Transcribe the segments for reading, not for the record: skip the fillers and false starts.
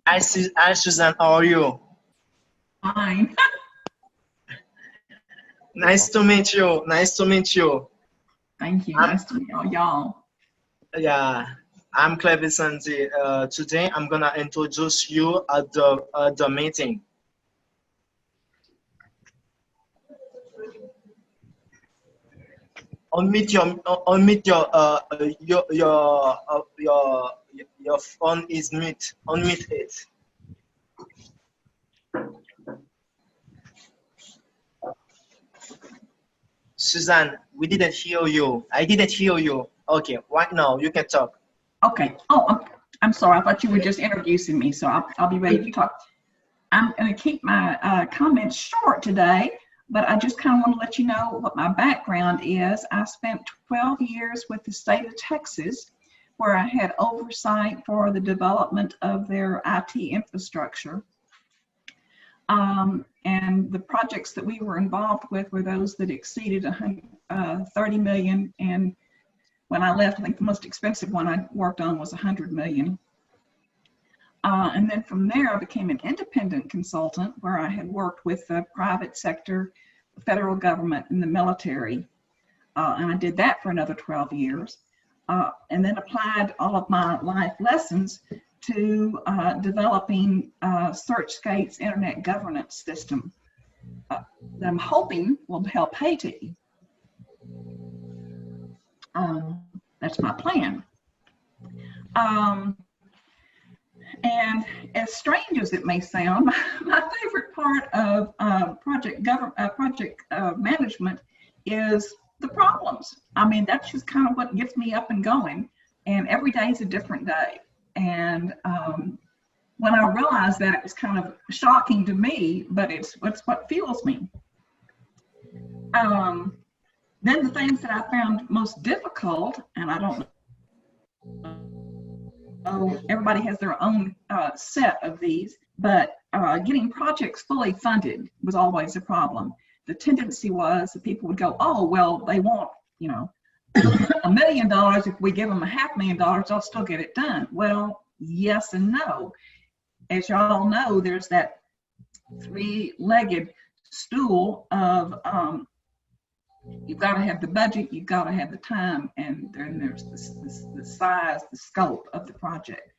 Hi, Susan. How are you? Fine. Nice to meet you. Nice to meet you. Thank you. I'm, Nice to meet y'all. yeah, I'm Clevis Sandy. Today I'm gonna introduce you at the meeting. Unmute your phone is mute. Unmute it. Suzanne, we didn't hear you. I didn't hear you. Okay, right now you can talk. Okay. Oh, I'm sorry. I thought you were just introducing me, so I'll be ready to talk. I'm going to keep my comments short today, but I just kind of want to let you know what my background is. I spent 12 years with the state of Texas, where I had oversight for the development of their IT infrastructure. And the projects that we were involved with were those that exceeded 30 million. And when I left, I think the most expensive one I worked on was 100 million. And then from there, I became an independent consultant where I had worked with the private sector, the federal government, and the military. And I did that for another 12 years. And then applied all of my life lessons to developing SearchGate's internet governance system that I'm hoping will help Haiti. That's my plan. And as strange as it may sound, my favorite part of project management is the problems. I mean, that's just kind of what gets me up and going. And every day is a different day. And when I realized that, it was kind of shocking to me, but it's what fuels me. Then the things that I found most difficult, and I don't know, everybody has their own set of these, but getting projects fully funded was always a problem. The tendency was that people would go, oh, well, they want, you know, $1 million. If we give them $500,000, they'll still get it done. Well, yes and no. As y'all know, there's that three-legged stool of you've got to have the budget, you've got to have the time, and then there's the size, the scope of the project.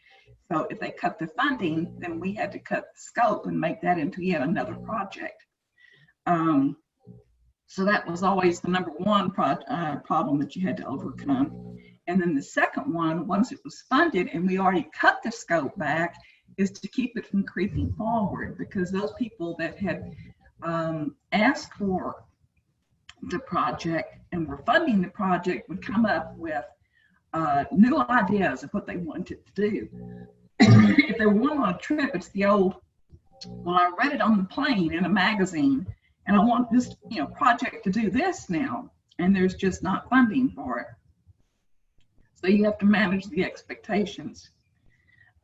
So if they cut the funding, then we had to cut the scope and make that into yet another project. So that was always the number one problem that you had to overcome. And then the second one, once it was funded and we already cut the scope back, is to keep it from creeping forward, because those people that had asked for the project and were funding the project would come up with new ideas of what they wanted to do. If they were going on a trip, it's the old, well, I read it on the plane in a magazine, and I want this, you know, project to do this now, and there's just not funding for it. So you have to manage the expectations.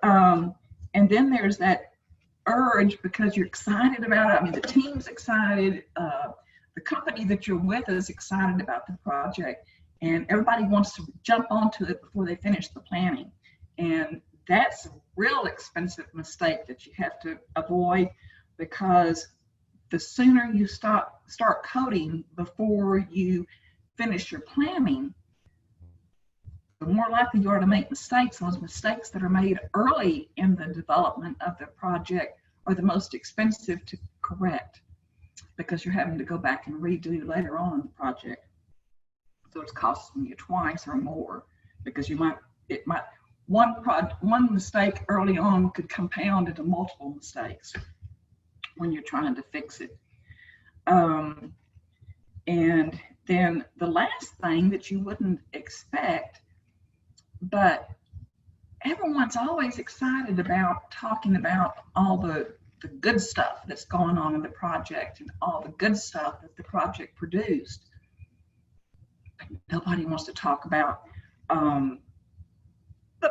And then there's that urge, because you're excited about it. I mean, the team's excited, the company that you're with is excited about the project, and everybody wants to jump onto it before they finish the planning. And that's a real expensive mistake that you have to avoid, because the sooner you start coding before you finish your planning, the more likely you are to make mistakes. Those mistakes that are made early in the development of the project are the most expensive to correct, because you're having to go back and redo later on in the project. So it's costing you twice or more, because one mistake early on could compound into multiple mistakes when you're trying to fix it. And then the last thing that you wouldn't expect, but everyone's always excited about talking about all the good stuff that's going on in the project and all the good stuff that the project produced. Nobody wants to talk about the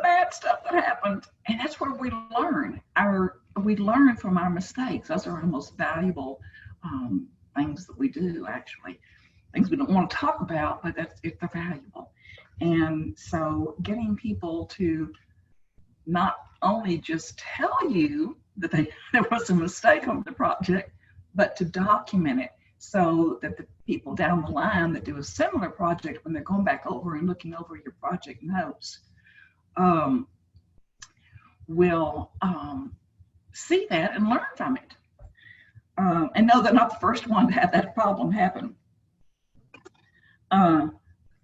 bad stuff that happened, and that's where we learn. We learn from our mistakes. Those are our most valuable things that we do, actually. Things we don't want to talk about, but if they're valuable. And so getting people to not only just tell you that there was a mistake on the project, but to document it so that the people down the line that do a similar project, when they're going back over and looking over your project notes, will see that and learn from it. And know they're not the first one to have that problem happen.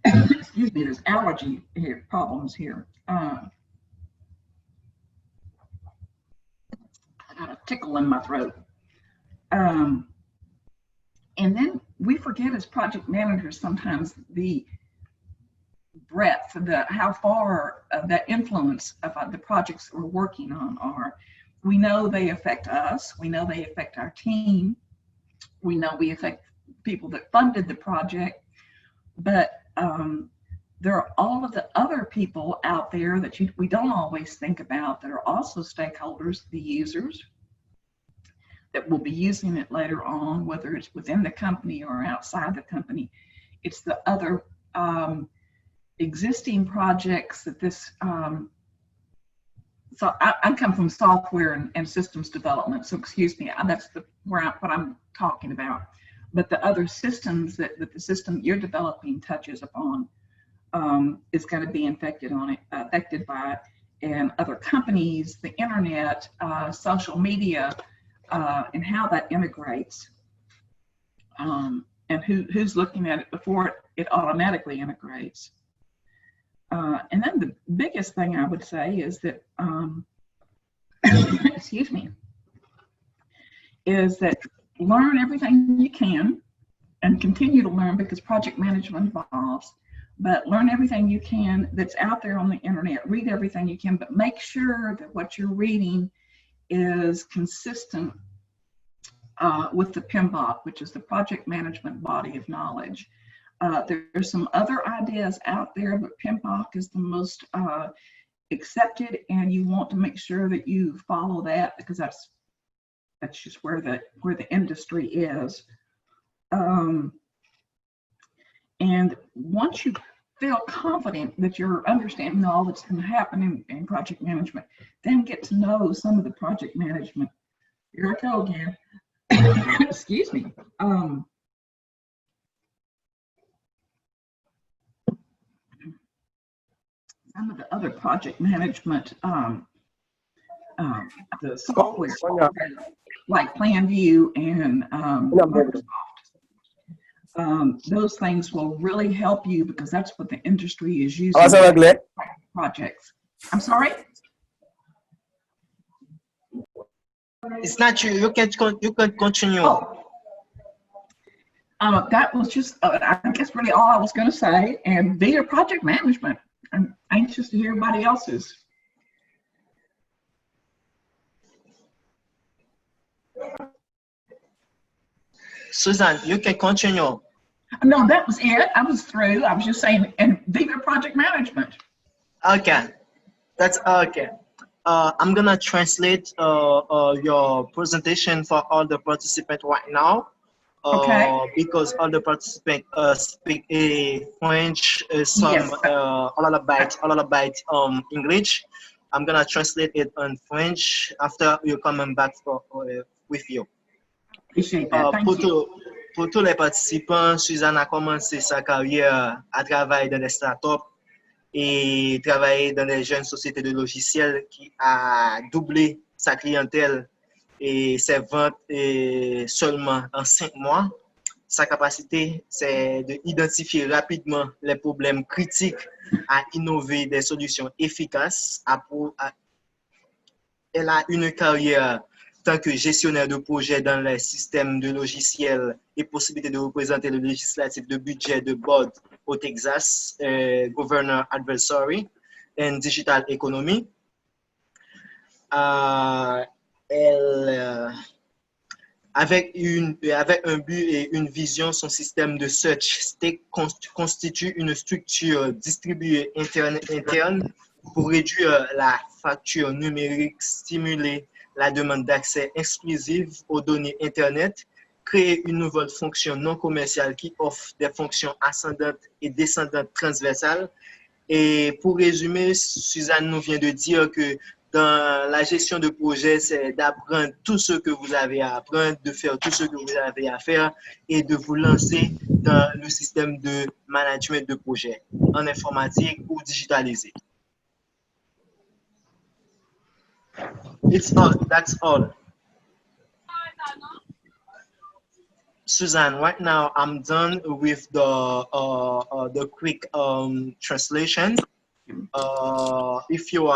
Excuse me, there's allergy problems here. I got a tickle in my throat. And then we forget as project managers sometimes the breadth, how far that influence of the projects we're working on are. We know they affect us. We know they affect our team. We know we affect people that funded the project. But there are all of the other people out there that we don't always think about that are also stakeholders, the users that will be using it later on, whether it's within the company or outside the company. It's the other existing projects that this, so I come from software and systems development, so excuse me, that's what I'm talking about. But the other systems that the system you're developing touches upon is going to be affected by it, and other companies, the internet, social media, and how that integrates, and who's looking at it before it automatically integrates. And then the biggest thing I would say is that, excuse me, is that learn everything you can and continue to learn, because project management evolves, but learn everything you can that's out there on the internet. Read everything you can, but make sure that what you're reading is consistent with the PMBOK, which is the project management body of knowledge. There's some other ideas out there, but PMBOK is the most accepted, and you want to make sure that you follow that, because that's just where the industry is. And once you feel confident that you're understanding all that's going to happen in project management, then get to know some of the project management. Here I go again. Excuse me. Some of the other project management, the software, like PlanView and Microsoft. Those things will really help you, because that's what the industry is using for projects. I'm sorry? It's not you. You can continue. Oh. That was just, I guess, really all I was going to say. And via project management, I'm anxious to hear everybody else's. Susan, you can continue. No, that was it. I was through. I was just saying, and via project management. Okay, that's okay. I'm gonna translate your presentation for all the participants right now. Okay. Because all the participants speak French, some Yes. a lot about English. I'm gonna translate it in French after you coming back with you. Appreciate that. Thank you. Pour tous les participants, Suzanne a commencé sa carrière à travailler dans des startups et travailler dans des jeunes sociétés de logiciels, qui a doublé sa clientèle et ses ventes seulement en 5 mois. Sa capacité, c'est d'identifier rapidement les problèmes critiques, à innover des solutions efficaces. Elle a une carrière tant que gestionnaire de projet dans les systèmes de logiciels et possibilité de représenter le législatif de budget de board au Texas, Governor Advisory and Digital Economy. Avec un but et une vision, son système de search stake constitue une structure distribuée interne pour réduire la fracture numérique, stimuler la demande d'accès exclusif aux données Internet, créer une nouvelle fonction non commerciale qui offre des fonctions ascendantes et descendantes transversales, Et pour résumer, Suzanne nous vient de dire que dans la gestion de projet, c'est d'apprendre tout ce que vous avez à apprendre, de faire tout ce que vous avez à faire et de vous lancer dans le système de management de projet en informatique ou digitalisé. It's all. That's all. Suzanne, right now I'm done with the quick translation. If you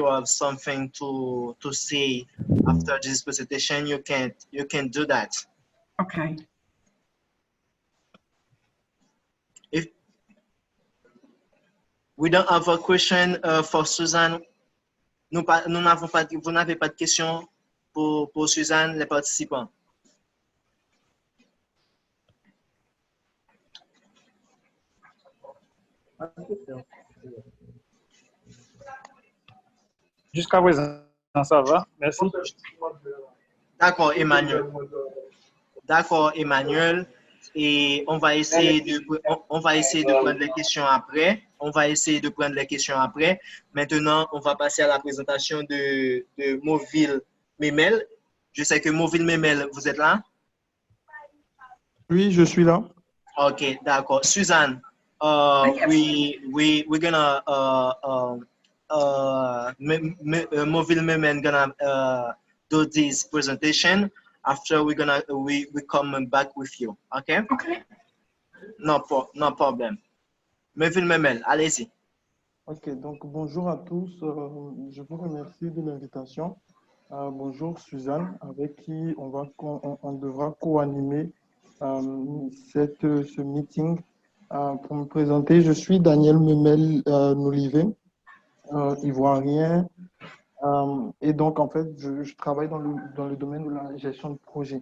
have something to say after this presentation, you can do that. Okay. If we don't have a question for Suzanne, vous n'avez pas de question pour Suzanne, les participants. Jusqu'à présent, ça va. Merci. D'accord, Emmanuel. D'accord, Emmanuel. Et on va essayer de prendre les questions après. Maintenant, on va passer à la présentation de Moville Memel. Je sais que Moville Memel, vous êtes là? Oui, je suis là. Ok, d'accord. Suzanne, we're gonna Moville Memel gonna do this presentation. After we come back with you, okay? Okay. No problem. Moville Memel, allez-y. Ok, donc bonjour à tous. Je vous remercie de l'invitation. Bonjour Suzanne, avec qui on devra co-animer ce meeting. Pour me présenter, je suis Daniel Memel Nolivé, ivoirien. Et donc, en fait, je travaille dans le domaine de la gestion de projet.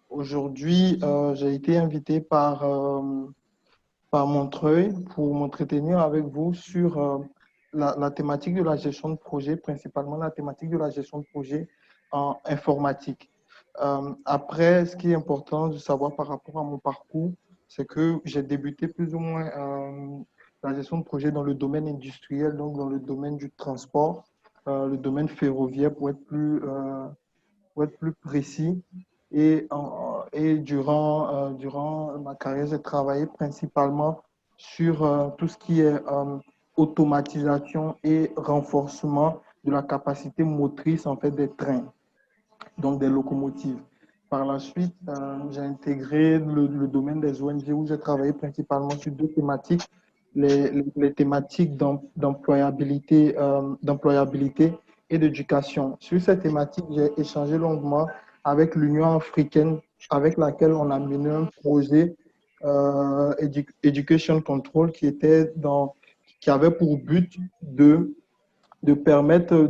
Aujourd'hui, j'ai été invité par Montreuil pour m'entretenir avec vous sur la thématique de la gestion de projet, principalement la thématique de la gestion de projet en informatique. Après, ce qui est important de savoir par rapport à mon parcours, c'est que j'ai débuté plus ou moins la gestion de projet dans le domaine industriel, donc dans le domaine du transport, le domaine ferroviaire pour être plus précis. Et durant ma carrière, j'ai travaillé principalement sur tout ce qui est automatisation et renforcement de la capacité motrice en fait, des trains, donc des locomotives. Par la suite, j'ai intégré le domaine des ONG où j'ai travaillé principalement sur deux thématiques, les thématiques d'employabilité et d'éducation. Sur cette thématique, j'ai échangé longuement avec l'Union africaine, avec laquelle on a mené un projet Education Control qui avait pour but de permettre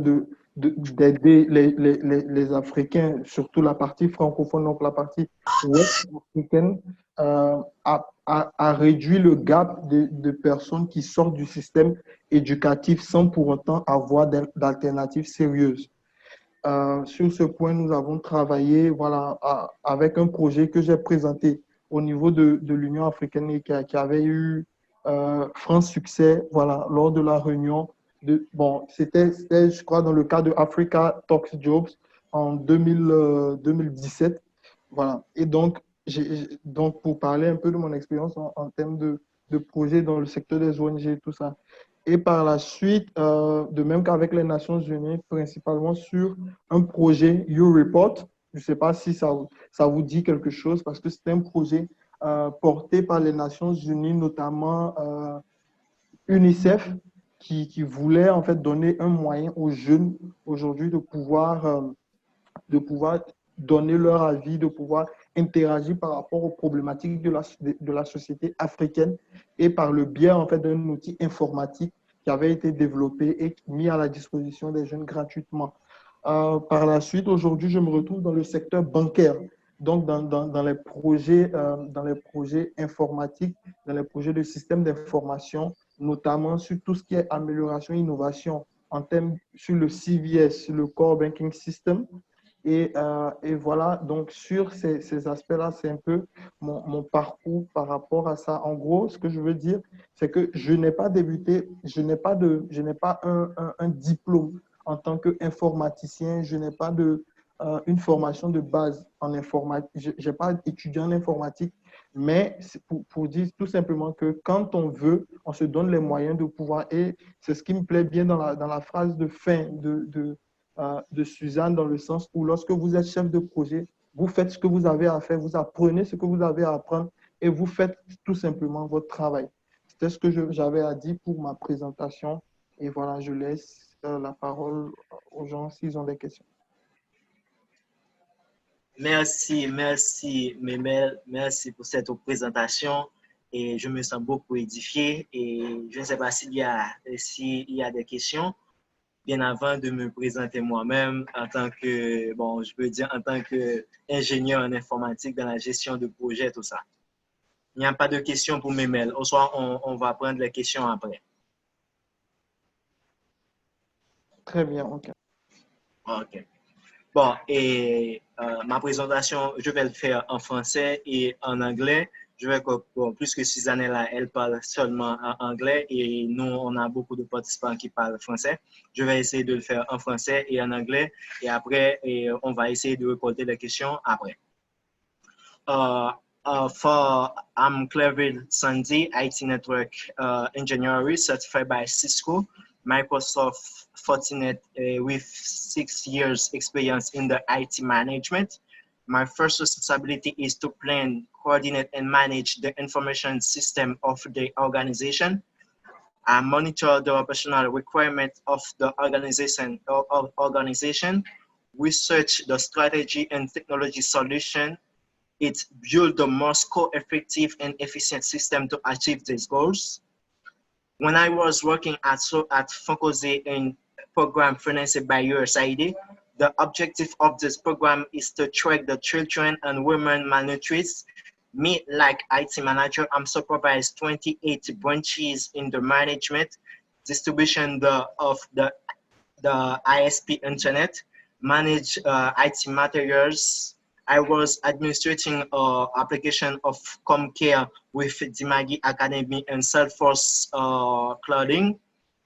d'aider les Africains, surtout la partie francophone, donc la partie ouest africaine, à réduire le gap de personnes qui sortent du système éducatif sans pour autant avoir d'alternatives sérieuses. Sur ce point, nous avons travaillé avec un projet que j'ai présenté au niveau de l'Union africaine et qui avait eu franc succès lors de la réunion. C'était, je crois, dans le cadre de Africa Talks Jobs en 2017. Voilà. Et donc, pour parler un peu de mon expérience en termes de projet dans le secteur des ONG et tout ça. Et par la suite, de même qu'avec les Nations Unies, principalement sur un projet YouReport. Je ne sais pas si ça vous dit quelque chose parce que c'est un projet porté par les Nations Unies, notamment UNICEF, qui voulait en fait donner un moyen aux jeunes aujourd'hui de pouvoir donner leur avis, de pouvoir interagir par rapport aux problématiques de la société africaine et par le biais en fait d'un outil informatique qui avait été développé et mis à la disposition des jeunes gratuitement. Par la suite, aujourd'hui, je me retrouve dans le secteur bancaire, donc dans les projets informatiques, dans les projets de système d'information, notamment sur tout ce qui est amélioration et innovation en termes sur le CVS, sur le Core Banking System, Et voilà, donc sur ces aspects-là, c'est un peu mon parcours par rapport à ça. En gros, ce que je veux dire, c'est que je n'ai pas débuté, je n'ai pas un diplôme en tant qu'informaticien, je n'ai pas une formation de base en informatique, je n'ai pas étudié en informatique, mais c'est pour dire tout simplement que quand on veut, on se donne les moyens de pouvoir, et c'est ce qui me plaît bien dans la phrase de fin de Suzanne, dans le sens où lorsque vous êtes chef de projet, vous faites ce que vous avez à faire, vous apprenez ce que vous avez à apprendre et vous faites tout simplement votre travail. C'était ce que j'avais à dire pour ma présentation. Et voilà, je laisse la parole aux gens s'ils ont des questions. Merci, Memel. Merci pour cette présentation. Et je me sens beaucoup édifié. Et je ne sais pas s'il y a des questions. Bien avant de me présenter moi-même en tant que, bon, je peux dire en tant qu'ingénieur en informatique dans la gestion de projet, tout ça. Il n'y a pas de questions pour Memel. Au soir, on va prendre les questions après. Très bien, OK. OK. Bon, et ma présentation, je vais le faire en français et en anglais. Bon, plus que Suzanne est là, elle parle seulement en anglais et nous, on a beaucoup de participants qui parlent français. Je vais essayer de le faire en français et en anglais et après, on va essayer de récolter les questions après. I'm Clerville Sandy, IT Network Engineer certified by Cisco, Microsoft Fortinet with 6 years experience in the IT management. My first responsibility is to plan, coordinate, and manage the information system of the organization. I monitor the operational requirements of the organization, research the strategy and technology solution. It builds the most cost-effective and efficient system to achieve these goals. When I was working at Fonkoze in program financed by USAID, the objective of this program is to track the children and women malnourished. Me, like IT manager, I'm supervised 28 branches in the management, distribution of the ISP internet, manage IT materials. I was administrating application of ComCare with Dimagi Academy and Salesforce Clouding.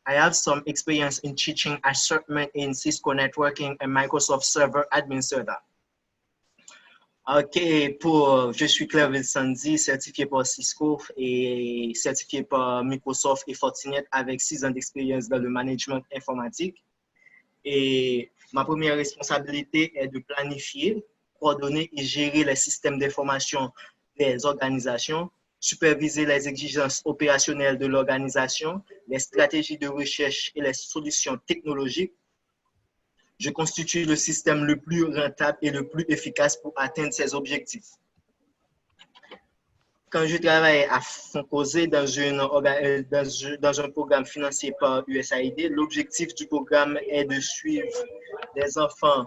I have some experience in teaching assortment in Cisco networking and Microsoft Server Administrator. OK, je suis Clerville Sandy, certifié par Cisco et certifié par Microsoft et Fortinet avec 6 ans d'expérience dans le management informatique. Et ma première responsabilité est de planifier, coordonner et gérer les systèmes d'information des organisations, superviser les exigences opérationnelles de l'organisation, les stratégies de recherche et les solutions technologiques. Je constitue le système le plus rentable et le plus efficace pour atteindre ces objectifs. Quand je travaille à Fonkoze dans un programme financé par USAID, l'objectif du programme est de suivre les enfants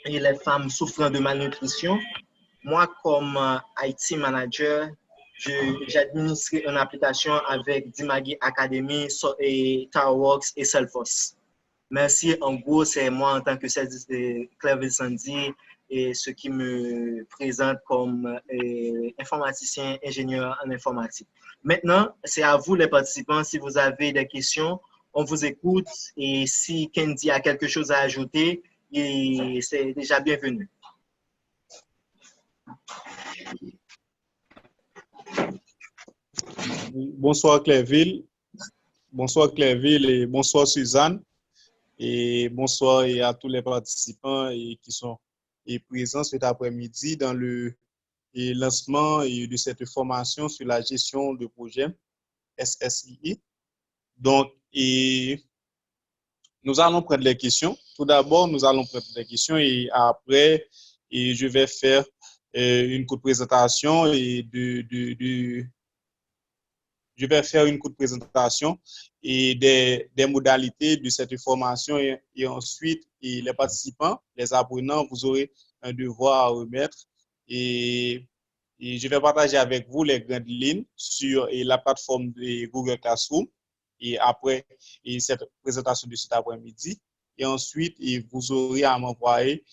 et les femmes souffrant de malnutrition. Moi, comme IT manager, j'administre une application avec Dimagi Academy et TowerWorks et Salesforce. Merci. En gros, c'est moi en tant que Clerville Sandy et ce qui me présente comme informaticien, ingénieur en informatique. Maintenant, c'est à vous les participants. Si vous avez des questions, on vous écoute. Et si Kendi a quelque chose à ajouter, c'est déjà bienvenu. Bonsoir Clerville. Bonsoir Clerville et bonsoir Suzanne. Et bonsoir à tous les participants qui sont présents cet après-midi dans le lancement de cette formation sur la gestion de projet SSII. Donc, nous allons prendre les questions. Tout d'abord, nous allons prendre les questions et après, je vais faire une courte présentation je vais faire une courte présentation et des modalités de cette formation et ensuite les participants, les apprenants, vous aurez un devoir à remettre et je vais partager avec vous les grandes lignes sur la plateforme de Google Classroom et après cette présentation de cet après-midi. et ensuite vous aurez à m'envoyer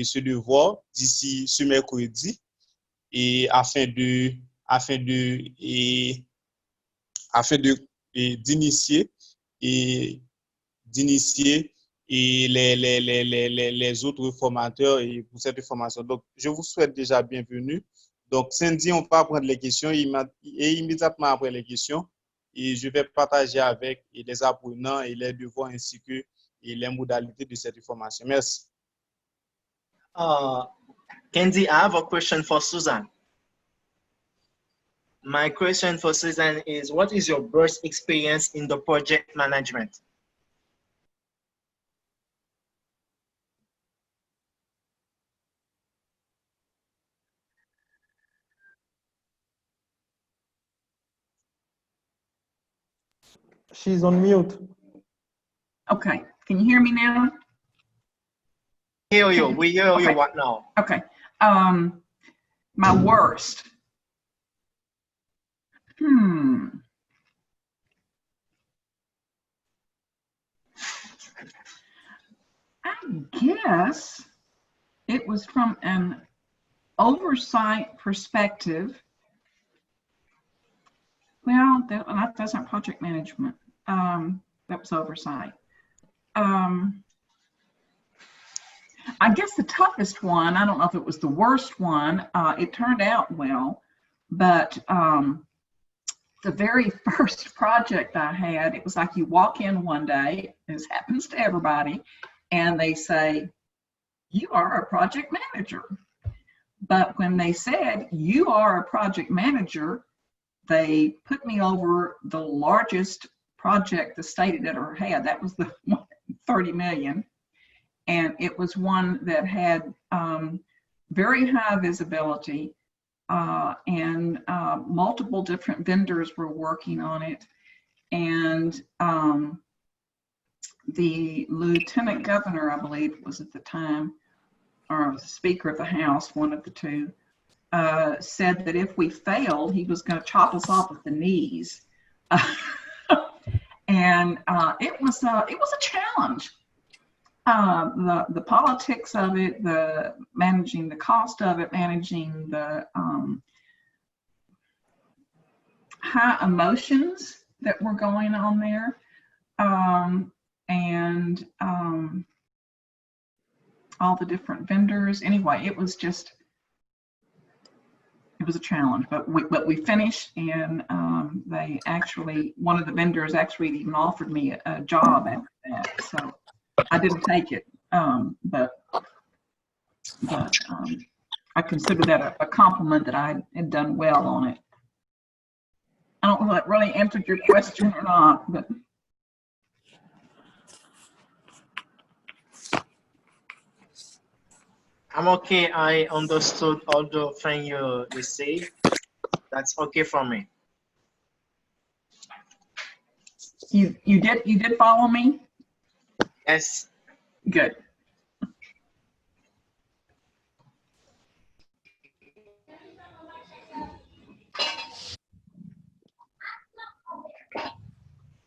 ce devoir d'ici ce mercredi et afin d'initier les autres formateurs et pour cette formation. Donc, je vous souhaite déjà bienvenue. Donc, Cindy, on va prendre les questions et immédiatement après les questions, et je vais partager avec les apprenants et les devoirs ainsi que les modalités de cette formation. Merci. Candy, I have a question for Susan. My question for Susan is, what is your best experience in the project management? She's on mute. Okay, can you hear me now? Hear you. We hear you Okay. right now. Okay. My worst. I guess it was from an oversight perspective. Well, that's not project management. That was oversight. I guess the toughest one, I don't know if it was the worst one, it turned out well, but the very first project I had, it was like you walk in one day, this happens to everybody, and they say, you are a project manager. But when they said, you are a project manager, they put me over the largest project the state had ever had. That was the 30 million. And it was one that had very high visibility and multiple different vendors were working on it. And the lieutenant governor, I believe, was at the time, or the Speaker of the House, one of the two, said that if we failed, he was going to chop us off at the knees. And it was a challenge. The politics of it, the managing the cost of it, managing the high emotions that were going on there, and all the different vendors. Anyway, it was a challenge, but we finished, and they actually, one of the vendors actually even offered me a job after that. So I didn't take it, but I consider that a compliment that I had done well on it. I don't know if that really answered your question or not, but. I'm okay. I understood all the things you say. That's okay for me. You did follow me? Yes. Good.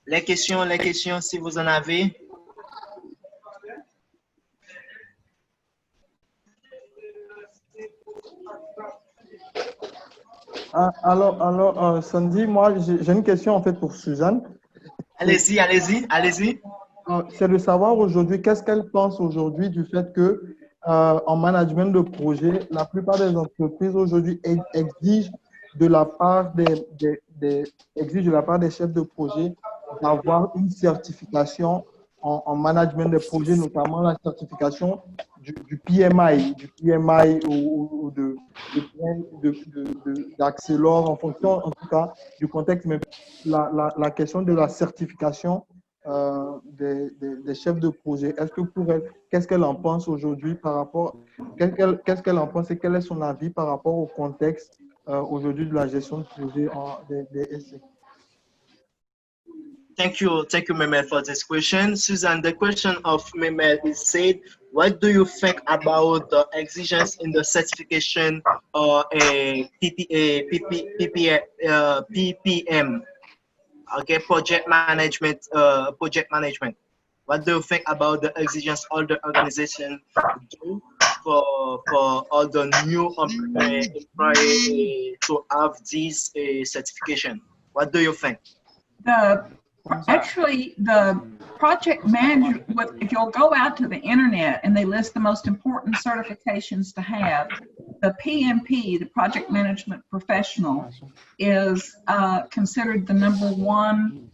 Les questions, si vous en avez. Alors, Sandy, moi, j'ai une question en fait pour Suzanne. Allez-y. C'est de savoir aujourd'hui, qu'est-ce qu'elle pense aujourd'hui du fait que en management de projet, la plupart des entreprises aujourd'hui exigent de la part des chefs de projet d'avoir une certification en management de projet, notamment la certification du PMI ou d'Accelor, en fonction, en tout cas, du contexte. Mais la question de la certification des chefs de projet, est-ce que pour elle, qu'est-ce qu'elle en pense aujourd'hui par rapport, qu'est-ce qu'elle en pense et quel est son avis par rapport au contexte aujourd'hui de la gestion de projet des SC? Thank you, Memel, for this question. Susan, the question of Memel is said, what do you think about the exigence in the certification or PPM? Okay, project management. What do you think about the exigence all the organization do for all the new employees to have this certification? What do you think? Actually, the project manager, if you'll go out to the internet and they list the most important certifications to have, the PMP, the Project Management Professional, is considered the #1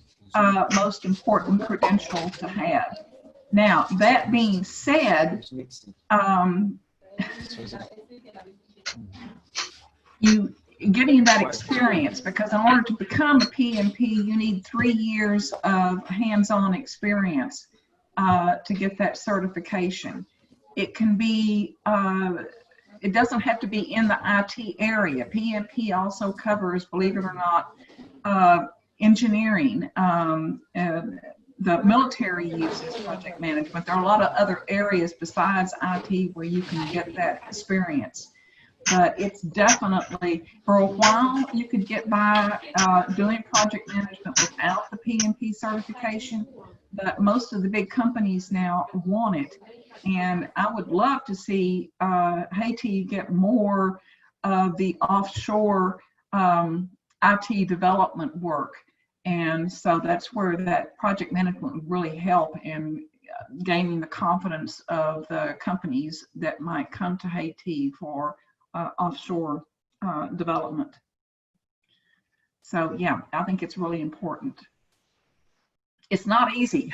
most important credential to have. Now, that being said, getting that experience, because in order to become a PMP, you need 3 years of hands-on experience to get that certification. It can be, it doesn't have to be in the IT area. PMP also covers, believe it or not, engineering. The military uses project management. There are a lot of other areas besides IT where you can get that experience. But it's definitely, for a while, you could get by doing project management without the PMP certification, but most of the big companies now want it. And I would love to see Haiti get more of the offshore IT development work. And so that's where that project management would really help in gaining the confidence of the companies that might come to Haiti for offshore development. So yeah, I think it's really important. It's not easy.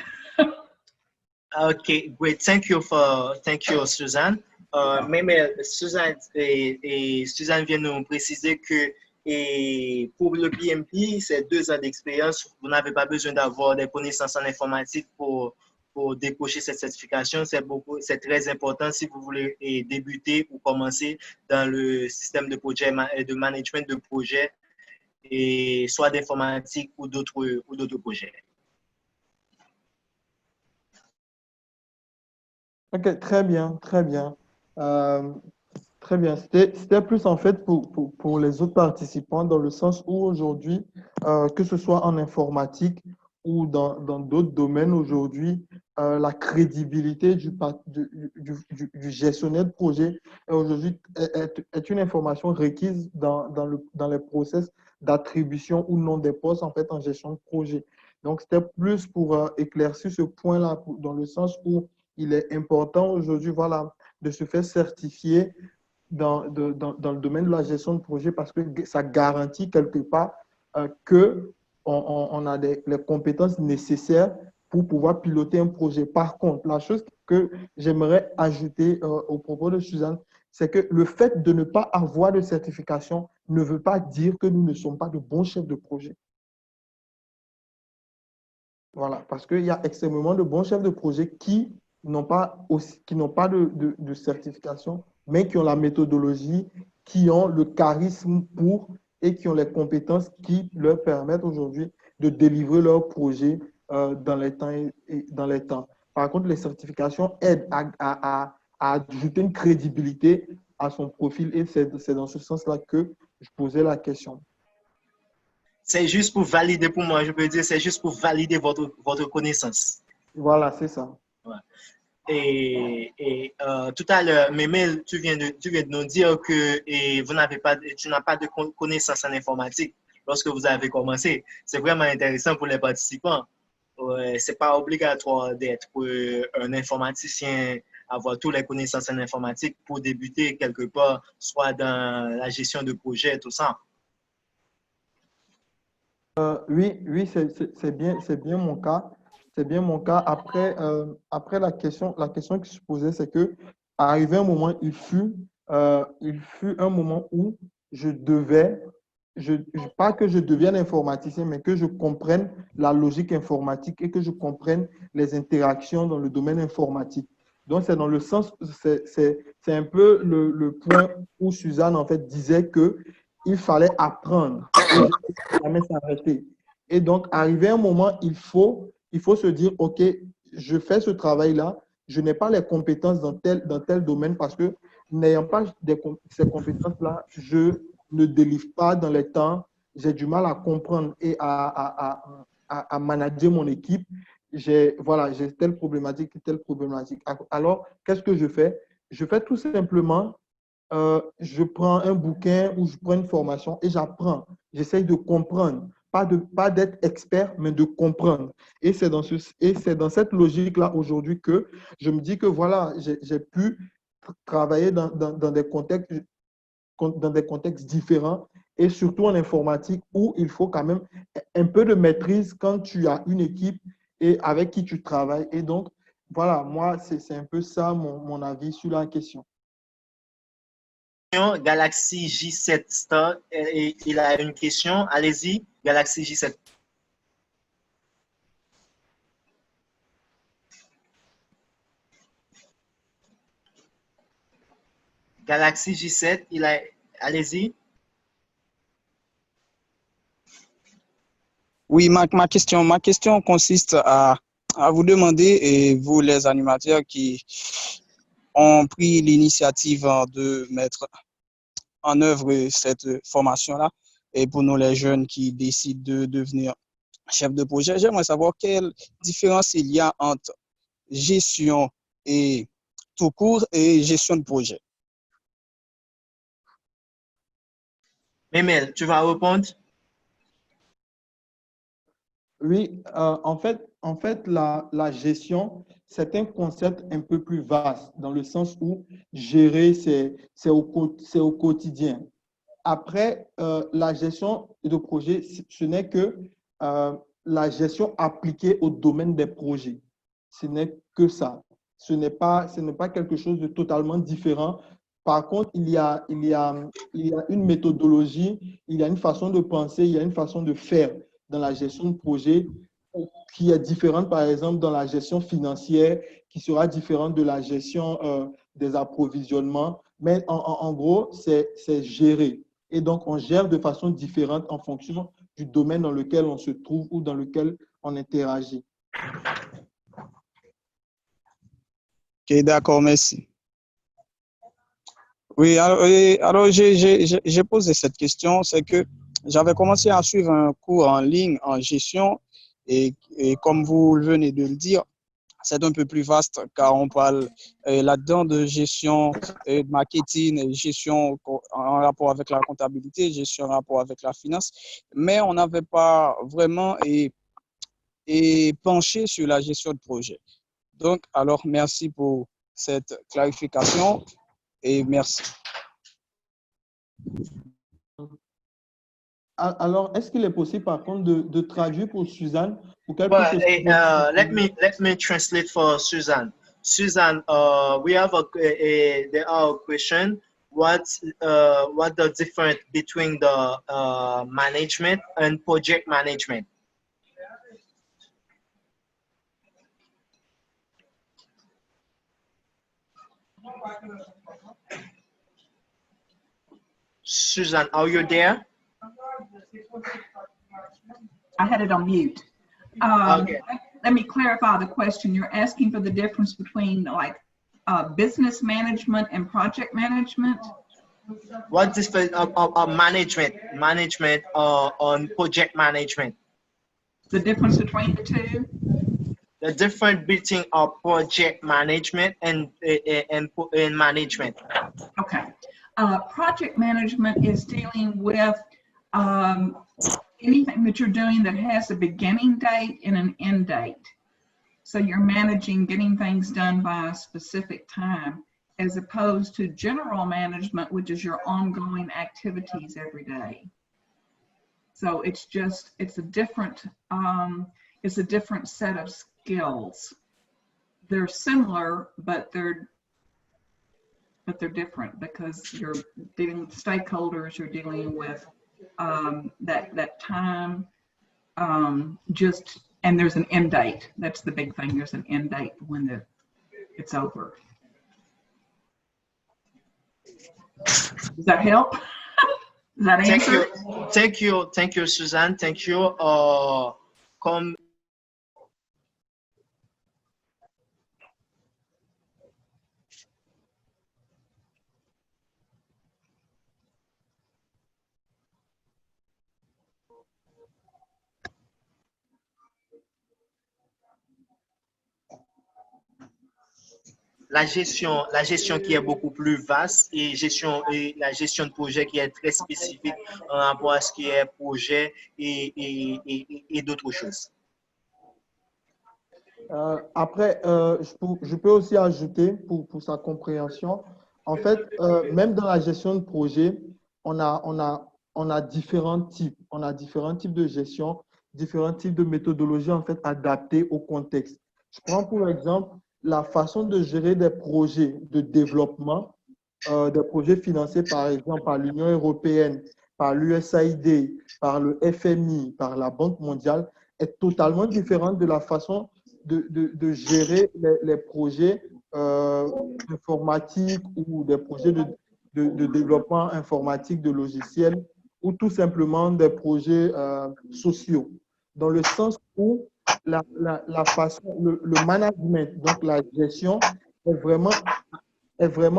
Okay, great. Thank you, Suzanne. Mais Suzanne vient nous préciser que pour le PMP, c'est 2 ans d'expérience. Vous n'avez pas besoin d'avoir des connaissances en informatique pour décocher cette certification. C'est très important si vous voulez débuter ou commencer dans le système de projet, de management de projet, et soit d'informatique ou d'autres projets. Ok, très bien, très bien. Très bien. C'était plus en fait pour les autres participants dans le sens où aujourd'hui, que ce soit en informatique ou dans d'autres domaines aujourd'hui, la crédibilité du gestionnaire de projet aujourd'hui est une information requise dans les process d'attribution ou non des postes en fait en gestion de projet. Donc, c'était plus pour éclaircir ce point-là dans le sens où il est important aujourd'hui, voilà, de se faire certifier dans le domaine de la gestion de projet parce que ça garantit quelque part qu'on a les compétences nécessaires pour pouvoir piloter un projet. Par contre, la chose que j'aimerais ajouter au propos de Suzanne, c'est que le fait de ne pas avoir de certification ne veut pas dire que nous ne sommes pas de bons chefs de projet. Voilà, parce qu'il y a extrêmement de bons chefs de projet qui n'ont pas de certification, mais qui ont la méthodologie, qui ont le charisme et qui ont les compétences qui leur permettent aujourd'hui de délivrer leur projet dans les temps. Par contre, les certifications aident à ajouter une crédibilité à son profil et c'est dans ce sens-là que je posais la question. C'est juste pour valider, pour moi, je peux dire, c'est juste pour valider votre connaissance. Voilà, c'est ça. Ouais. Et tout à l'heure, Mémé, tu viens de nous dire que tu n'as pas de connaissances en informatique lorsque vous avez commencé. C'est vraiment intéressant pour les participants. C'est pas obligatoire d'être un informaticien, avoir toutes les connaissances en informatique pour débuter quelque part, soit dans la gestion de projet, tout ça. Oui, c'est bien mon cas. C'est bien mon cas. Après la question qui se posait, c'est que arrivé un moment, il fut un moment où pas que je devienne informaticien, mais que je comprenne la logique informatique et que je comprenne les interactions dans le domaine informatique. Donc, c'est dans le sens, c'est un peu le point où Suzanne, en fait, disait qu'il fallait apprendre et jamais s'arrêter. Et donc, arrivé un moment, il faut se dire, OK, je fais ce travail-là, je n'ai pas les compétences dans tel domaine parce que n'ayant pas ces compétences-là, je ne délivre pas dans les temps, j'ai du mal à comprendre et à manager mon équipe. voilà, j'ai telle problématique et telle problématique. Alors, qu'est-ce que je fais? Je fais tout simplement, je prends un bouquin ou je prends une formation et j'apprends. J'essaye de comprendre. Pas d'être expert, mais de comprendre. Et c'est dans cette logique-là aujourd'hui que je me dis que voilà, j'ai pu travailler dans des contextes différents et surtout en informatique où il faut quand même un peu de maîtrise quand tu as une équipe et avec qui tu travailles. Et donc, voilà, moi, c'est un peu ça mon avis sur la question. Galaxy J7 Star, et il a une question. Allez-y, Galaxy J7. Galaxy J7, allez-y. Oui, ma question consiste à vous demander, et vous les animateurs qui ont pris l'initiative de mettre en œuvre cette formation-là, et pour nous les jeunes qui décident de devenir chef de projet, j'aimerais savoir quelle différence il y a entre gestion et tout court et gestion de projet. Memel, tu vas répondre? Oui, en fait la gestion, c'est un concept un peu plus vaste dans le sens où gérer, c'est au quotidien. Après, la gestion de projet, ce n'est que euh, la gestion appliquée au domaine des projets. Ce n'est que ça. Ce n'est pas quelque chose de totalement différent. Par contre, il y a une méthodologie, il y a une façon de penser, il y a une façon de faire dans la gestion de projet qui est différente, par exemple, dans la gestion financière, qui sera différente de la gestion des approvisionnements. Mais en gros, c'est gérer. Et donc, on gère de façon différente en fonction du domaine dans lequel on se trouve ou dans lequel on interagit. Ok, d'accord, merci. Oui, alors j'ai posé cette question, c'est que j'avais commencé à suivre un cours en ligne en gestion et comme vous venez de le dire, c'est un peu plus vaste car on parle là-dedans de gestion, de marketing, gestion en rapport avec la comptabilité, gestion en rapport avec la finance, mais on n'avait pas vraiment penché sur la gestion de projet. Donc, alors, merci pour cette clarification et merci. Alors, est-ce qu'il est possible, par contre, de traduire pour Suzanne pour qu'elle puisse Well, aussi... let me translate for Suzanne. Suzanne, we have there are a question. What the difference between the management and project management? Suzanne, are you there? I had it on mute. Okay. Let me clarify the question. You're asking for the difference between like business management and project management? What difference of management on project management? The difference between the two? The difference between project management and management. Okay. Project management is dealing with anything that you're doing that has a beginning date and an end date. So you're managing getting things done by a specific time, as opposed to general management, which is your ongoing activities every day. So it's a different set of skills. They're similar, but they're different because you're dealing with stakeholders, you're dealing with that time, and there's an end date. That's the big thing. There's an end date when it's over. Does that help? Does that answer? Thank you, Suzanne. Thank you. la gestion qui est beaucoup plus vaste et la gestion de projet qui est très spécifique en rapport à ce qui est projet et d'autres choses. Après, je peux aussi ajouter pour sa compréhension. En fait, même dans la gestion de projet, on a différents types. On a différents types de gestion, différents types de méthodologies en fait adaptées au contexte. Je prends pour exemple la façon de gérer des projets de développement, des projets financés par exemple par l'Union européenne, par l'USAID, par le FMI, par la Banque mondiale, est totalement différente de la façon de gérer les projets informatiques ou des projets de développement informatique de logiciels ou tout simplement des projets sociaux. Dans le sens où la façon, le management, donc la gestion, est vraiment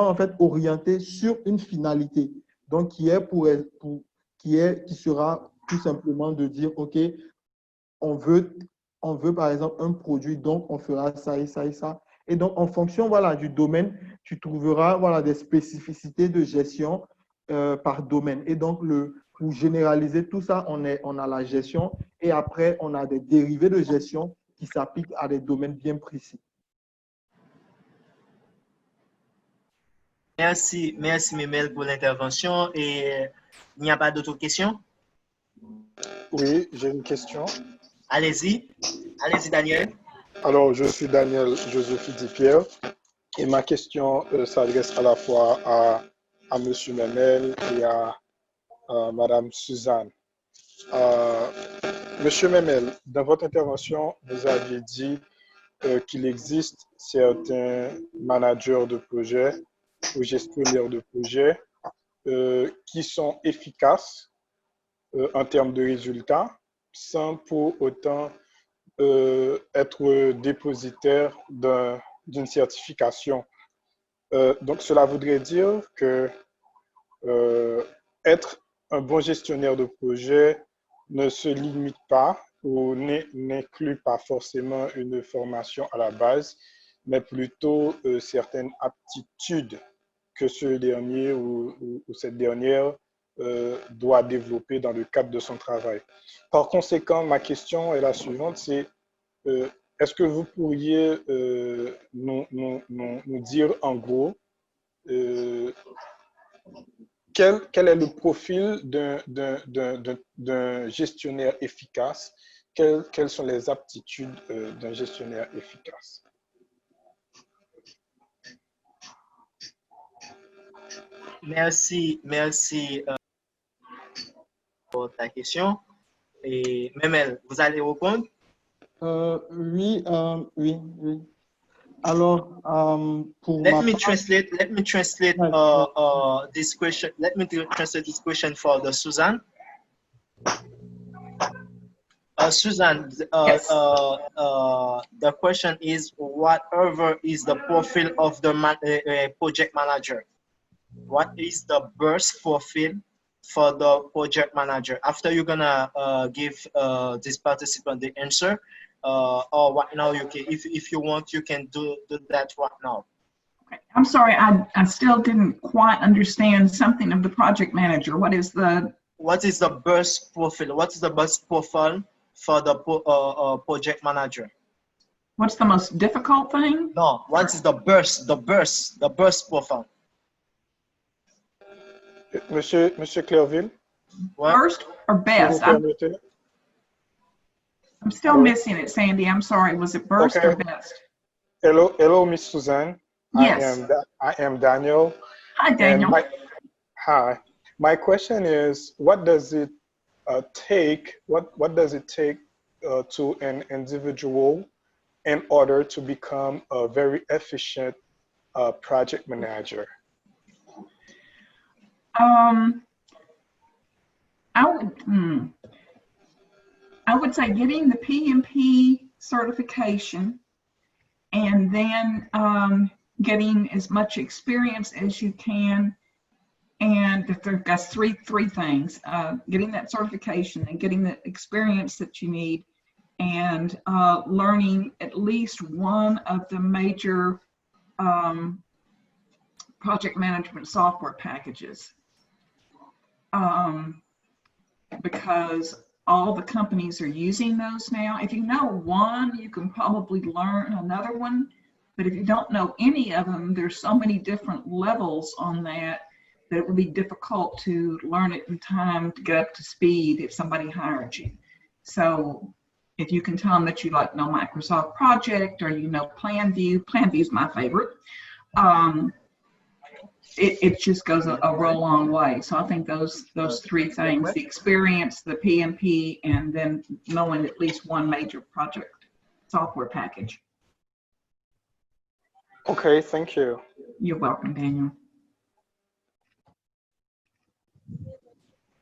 en fait orientée sur une finalité. Donc, qui sera tout simplement de dire, OK, on veut par exemple un produit, donc on fera ça et ça et ça. Et donc, en fonction voilà, du domaine, tu trouveras voilà, des spécificités de gestion par domaine. Et donc, pour généraliser tout ça, on a la gestion et après, on a des dérivés de gestion qui s'appliquent à des domaines bien précis. Merci Memel pour l'intervention et il n'y a pas d'autres questions? Oui, j'ai une question. Allez-y Daniel. Alors, je suis Daniel Josephie Dipierre et ma question s'adresse à la fois à M. Memel et à Mme Suzanne. Monsieur Memel, dans votre intervention, vous aviez dit qu'il existe certains managers de projet ou gestionnaires de projet qui sont efficaces en termes de résultats sans pour autant être dépositaire d'une certification. Donc, cela voudrait dire que être un bon gestionnaire de projet ne se limite pas ou n'inclut pas forcément une formation à la base, mais plutôt certaines aptitudes que ce dernier ou cette dernière doit développer dans le cadre de son travail. Par conséquent, ma question est la suivante, c'est est-ce que vous pourriez nous dire en gros quel est le profil d'un gestionnaire efficace? Quelles sont les aptitudes d'un gestionnaire efficace? Merci pour ta question. Et Memel, vous allez répondre? Oui. Alors, pour let me translate this question. Let me translate this question for the Suzanne. Suzanne, Yes. the question is, whatever is the profile of the project manager? What is the burst profile for the project manager? After you're gonna give this participant the answer, or what now you can, if you want, you can do that right now. Okay. I'm sorry, I still didn't quite understand something of the project manager. What is the burst profile? What is the burst profile for the project manager? What's the most difficult thing? No, what is the burst profile? Monsieur Clerville? What? First or best? I'm still missing it, Sandy. I'm sorry. Was it burst or best? Hello, Miss Suzanne. Yes. I am Daniel. Hi, Daniel. Hi. My question is, what does it take? What does it take to an individual in order to become a very efficient project manager? I would say getting the PMP certification and then getting as much experience as you can. And that's three things, getting that certification and getting the experience that you need and learning at least one of the major project management software packages. Because all the companies are using those now. If you know one, you can probably learn another one. But if you don't know any of them, there's so many different levels on that it would be difficult to learn it in time to get up to speed if somebody hired you. So if you can tell them that you like know Microsoft Project or you know PlanView, PlanView is my favorite. It just goes a real long way. So I think those three things, the experience, the PMP, and then knowing at least one major project software package. Okay, thank you. You're welcome, Daniel.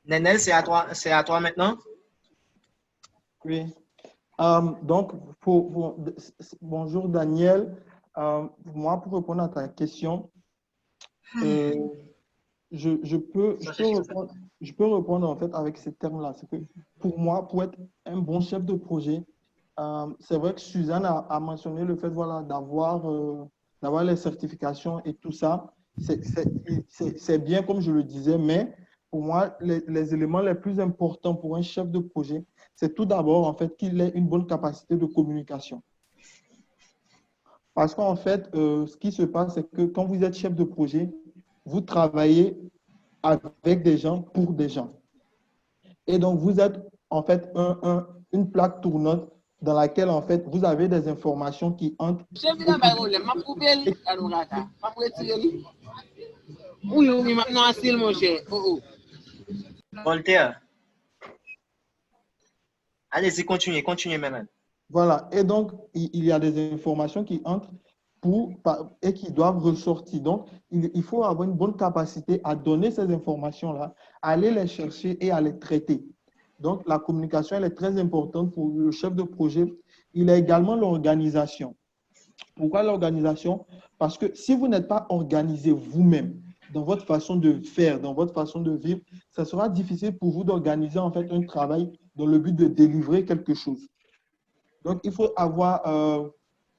Nenel, c'est à toi maintenant. Oui. Donc, bonjour Daniel. Moi, pour répondre à ta question, je peux répondre en fait avec ces termes-là. C'est que pour moi, pour être un bon chef de projet, c'est vrai que Suzanne a mentionné le fait voilà, d'avoir les certifications et tout ça. C'est bien comme je le disais, mais pour moi, les éléments les plus importants pour un chef de projet, c'est tout d'abord en fait qu'il ait une bonne capacité de communication. Parce qu'en fait, ce qui se passe, c'est que quand vous êtes chef de projet, vous travaillez avec des gens pour des gens. Et donc, vous êtes en fait une plaque tournante dans laquelle en fait vous avez des informations qui entrent. Voltaire. Allez-y, continuez maintenant. Voilà, et donc il y a des informations qui entrent et qui doivent ressortir. Donc, il faut avoir une bonne capacité à donner ces informations-là, à aller les chercher et à les traiter. Donc, la communication, elle est très importante pour le chef de projet. Il y a également l'organisation. Pourquoi l'organisation? Parce que si vous n'êtes pas organisé vous-même dans votre façon de faire, dans votre façon de vivre, ça sera difficile pour vous d'organiser en fait un travail dans le but de délivrer quelque chose. Donc, il faut avoir,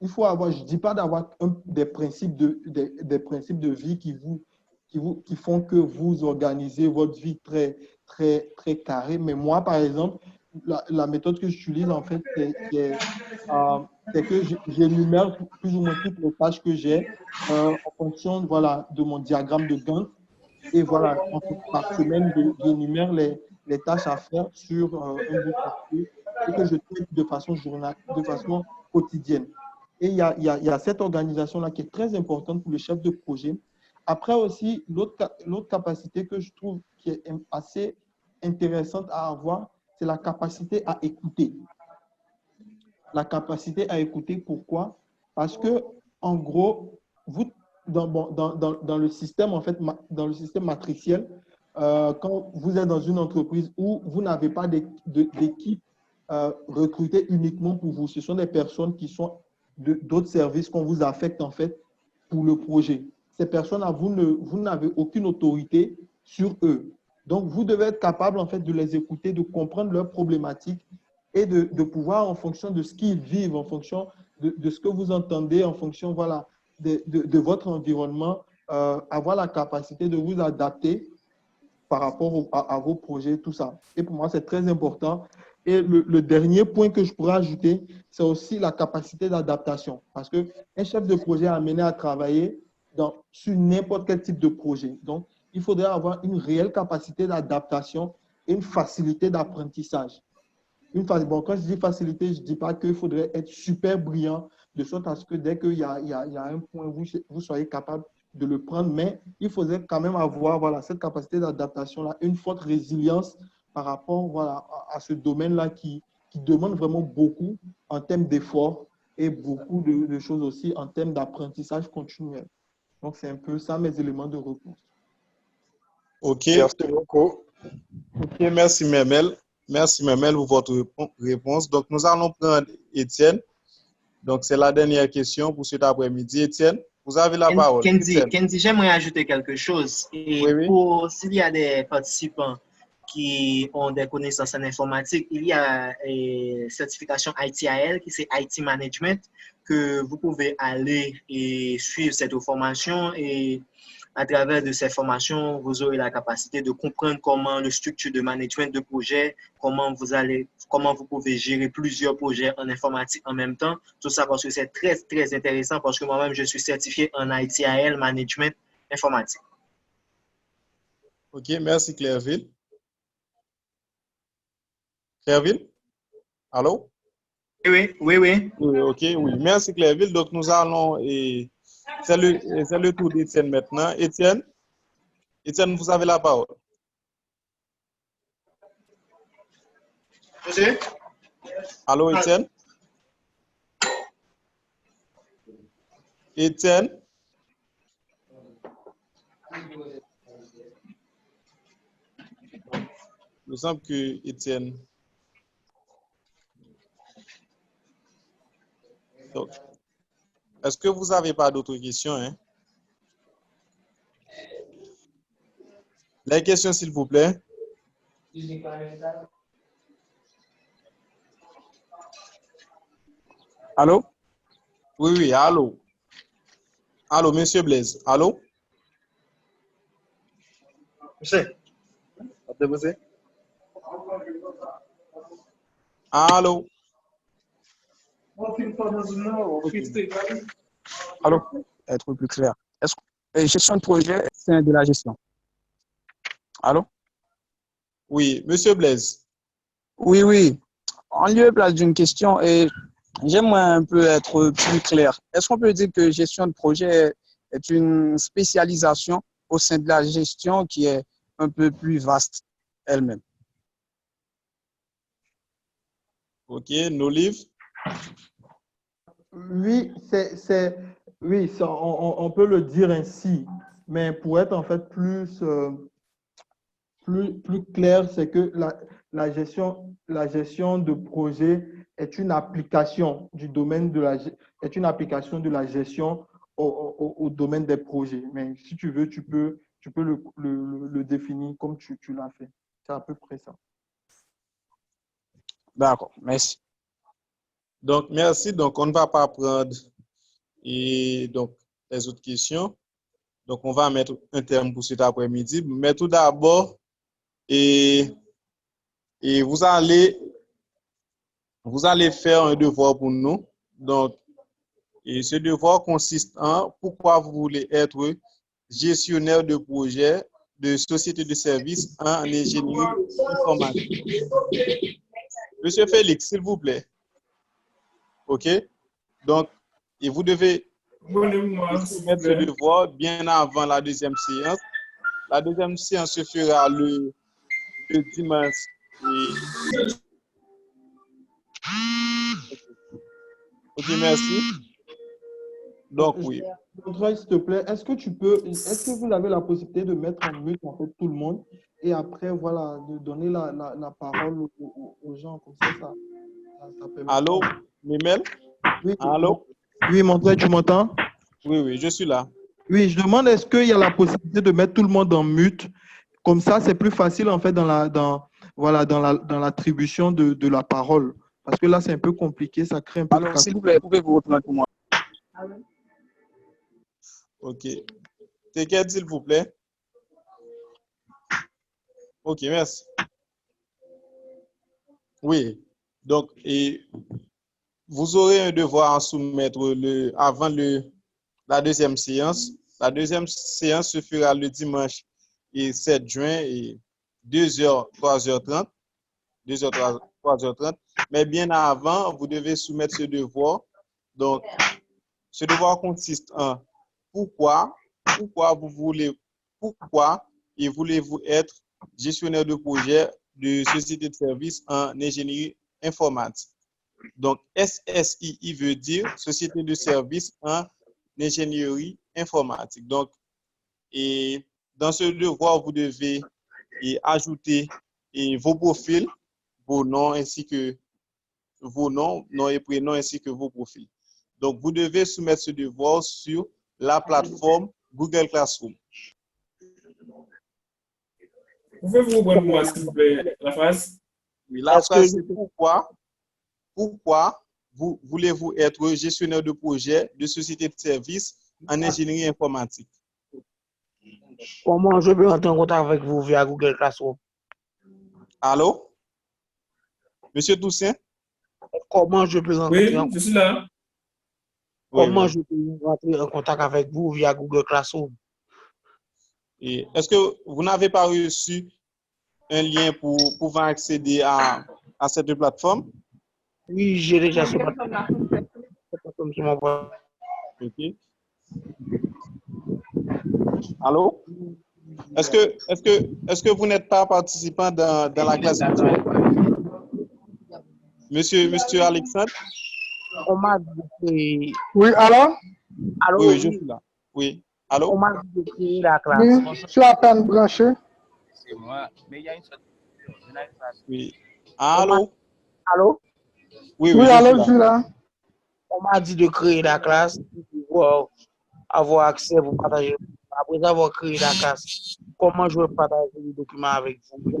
je ne dis pas d'avoir des principes de vie qui font que vous organisez votre vie très, très, très carrée. Mais moi, par exemple, la méthode que j'utilise, en fait, c'est que j'énumère plus ou moins toutes les tâches que j'ai en fonction voilà, de mon diagramme de Gantt. Et voilà, par semaine, j'énumère les tâches à faire sur un bout de papier et que je traite de façon quotidienne. Et il y a cette organisation-là qui est très importante pour le chef de projet. Après aussi, l'autre capacité que je trouve qui est assez intéressante à avoir, c'est la capacité à écouter. La capacité à écouter, pourquoi? Parce que, en gros, vous, dans le système, en fait, dans le système matriciel, quand vous êtes dans une entreprise où vous n'avez pas d'équipe recrutée uniquement pour vous, ce sont des personnes qui sont d'autres services qu'on vous affecte, en fait, pour le projet. Ces personnes-là, vous n'avez aucune autorité sur eux. Donc, vous devez être capable, en fait, de les écouter, de comprendre leurs problématiques et de pouvoir, en fonction de ce qu'ils vivent, en fonction de ce que vous entendez, en fonction, voilà, de votre environnement, avoir la capacité de vous adapter par rapport à vos projets, tout ça. Et pour moi, c'est très important. Et le dernier point que je pourrais ajouter, c'est aussi la capacité d'adaptation. Parce qu'un chef de projet est amené à travailler sur n'importe quel type de projet. Donc, il faudrait avoir une réelle capacité d'adaptation et une facilité d'apprentissage. Bon, quand je dis facilité, je ne dis pas qu'il faudrait être super brillant, de sorte à ce que dès qu'il y a un point, vous soyez capable de le prendre. Mais il faudrait quand même avoir voilà, cette capacité d'adaptation-là, une forte résilience par rapport voilà, à ce domaine-là qui demande vraiment beaucoup en termes d'efforts et beaucoup de choses aussi en termes d'apprentissage continuel. Donc, c'est un peu ça mes éléments de réponse. OK. Merci beaucoup. OK, merci Memel. Merci Memel pour votre réponse. Donc, nous allons prendre Étienne. Donc, c'est la dernière question pour cet après-midi. Étienne, vous avez la parole. Kendi, j'aimerais ajouter quelque chose. Et Oui. s'il y a des participants qui ont des connaissances en informatique, il y a certification ITIL, qui c'est IT Management, que vous pouvez aller et suivre cette formation et à travers de ces formations, vous aurez la capacité de comprendre comment le structure de management de projet, comment vous pouvez gérer plusieurs projets en informatique en même temps. Tout ça parce que c'est très, très intéressant parce que moi-même, je suis certifié en ITIL Management Informatique. OK, merci Clairville. Clairville? Allô? Oui, oui, oui. Oui, OK, oui. Merci Clairville. Donc, nous allons, et c'est le tour d'Étienne maintenant. Étienne, vous avez la parole. Monsieur? Allô, Étienne? Étienne? Il me semble que Étienne. Donc, est-ce que vous n'avez pas d'autres questions, hein? Les questions, s'il vous plaît. Allô? Oui, oui, allô. Allô, Monsieur Blaise. Allô? Monsieur? Allô? Allô? Être plus clair. Est-ce que gestion de projet, c'est de la gestion? Allô? Oui, Monsieur Blaise. Oui, oui. En lieu et place d'une question, et j'aimerais un peu être plus clair. Est-ce qu'on peut dire que gestion de projet est une spécialisation au sein de la gestion qui est un peu plus vaste elle-même? OK, Nolive. Oui, oui, on peut le dire ainsi, mais pour être en fait plus clair, c'est que la gestion de projet est une application du domaine est une application de la gestion au domaine des projets. Mais si tu veux, tu peux le définir comme tu l'as fait. C'est à peu près ça. D'accord, merci. Donc, merci. Donc, on ne va pas prendre donc, les autres questions. Donc, on va mettre un terme pour cet après-midi. Mais tout d'abord, et vous allez faire un devoir pour nous. Donc, et ce devoir consiste en pourquoi vous voulez être gestionnaire de projet de société de services en ingénierie informatique. Monsieur Félix, s'il vous plaît. OK? Donc, et vous devez soumettre ce devoir bien avant la deuxième séance. La deuxième séance se fera le dimanche. OK, merci. Donc, oui. André, s'il te plaît, est-ce que vous avez la possibilité de mettre en mute en fait tout le monde et après, voilà, de donner la parole aux gens comme ça permet. Allô, Mimel? Oui, Allô? oui, André, tu m'entends? Oui, oui, je suis là. Oui, je demande est-ce qu'il y a la possibilité de mettre tout le monde en mute? Comme ça, c'est plus facile en fait dans l'attribution de la parole. Parce que là, c'est un peu compliqué, ça crée un peu de Alors, casse. s'il vous plaît, pouvez-vous reprendre pour moi? OK. T'inquiète, s'il vous plaît. OK, merci. Oui. Donc, et vous aurez un devoir à soumettre avant la deuxième séance. La deuxième séance se fera le dimanche et 7 juin et 2h, 3h30. 2h, 3h30. Mais bien avant, vous devez soumettre ce devoir. Donc, ce devoir consiste en pourquoi et voulez-vous être gestionnaire de projet de société de services en ingénierie informatique. Donc, SSII veut dire société de services en ingénierie informatique. Donc, et dans ce devoir, vous devez ajouter vos profils, vos noms ainsi que vos noms et prénoms ainsi que vos profils. Donc, vous devez soumettre ce devoir sur la plateforme Google Classroom. Pouvez-vous reprendre pour moi, s'il vous plaît, la phrase? Oui, la Est-ce que phrase, c'est pourquoi voulez-vous être gestionnaire de projet de société de services en ingénierie informatique? Comment je peux entrer en contact avec vous via Google Classroom? Allô? Monsieur Toussaint? Comment je peux entrer en, Oui, je suis là. Oui, comment oui. je peux entrer en contact avec vous via Google Classroom? Et est-ce que vous n'avez pas reçu un lien pour pouvoir accéder à cette plateforme? Oui, j'ai déjà ce plateforme qui m'envoie. OK. Allô? Est-ce que vous n'êtes pas participant dans la classe virtuelle? Monsieur Alexandre? On m'a dit de créer. Oui, alors? Allô, Oui, oui, je oui. suis là. Oui. On Allô? m'a dit de créer la classe. Oui, je suis à peine branché. Oui. On m'a- Allô? Allô? Oui, Oui, oui, je suis alors je là. suis là. On m'a dit de créer la classe pour pouvoir avoir accès pour partager. Après avoir créé la classe, comment je vais partager les documents avec vous?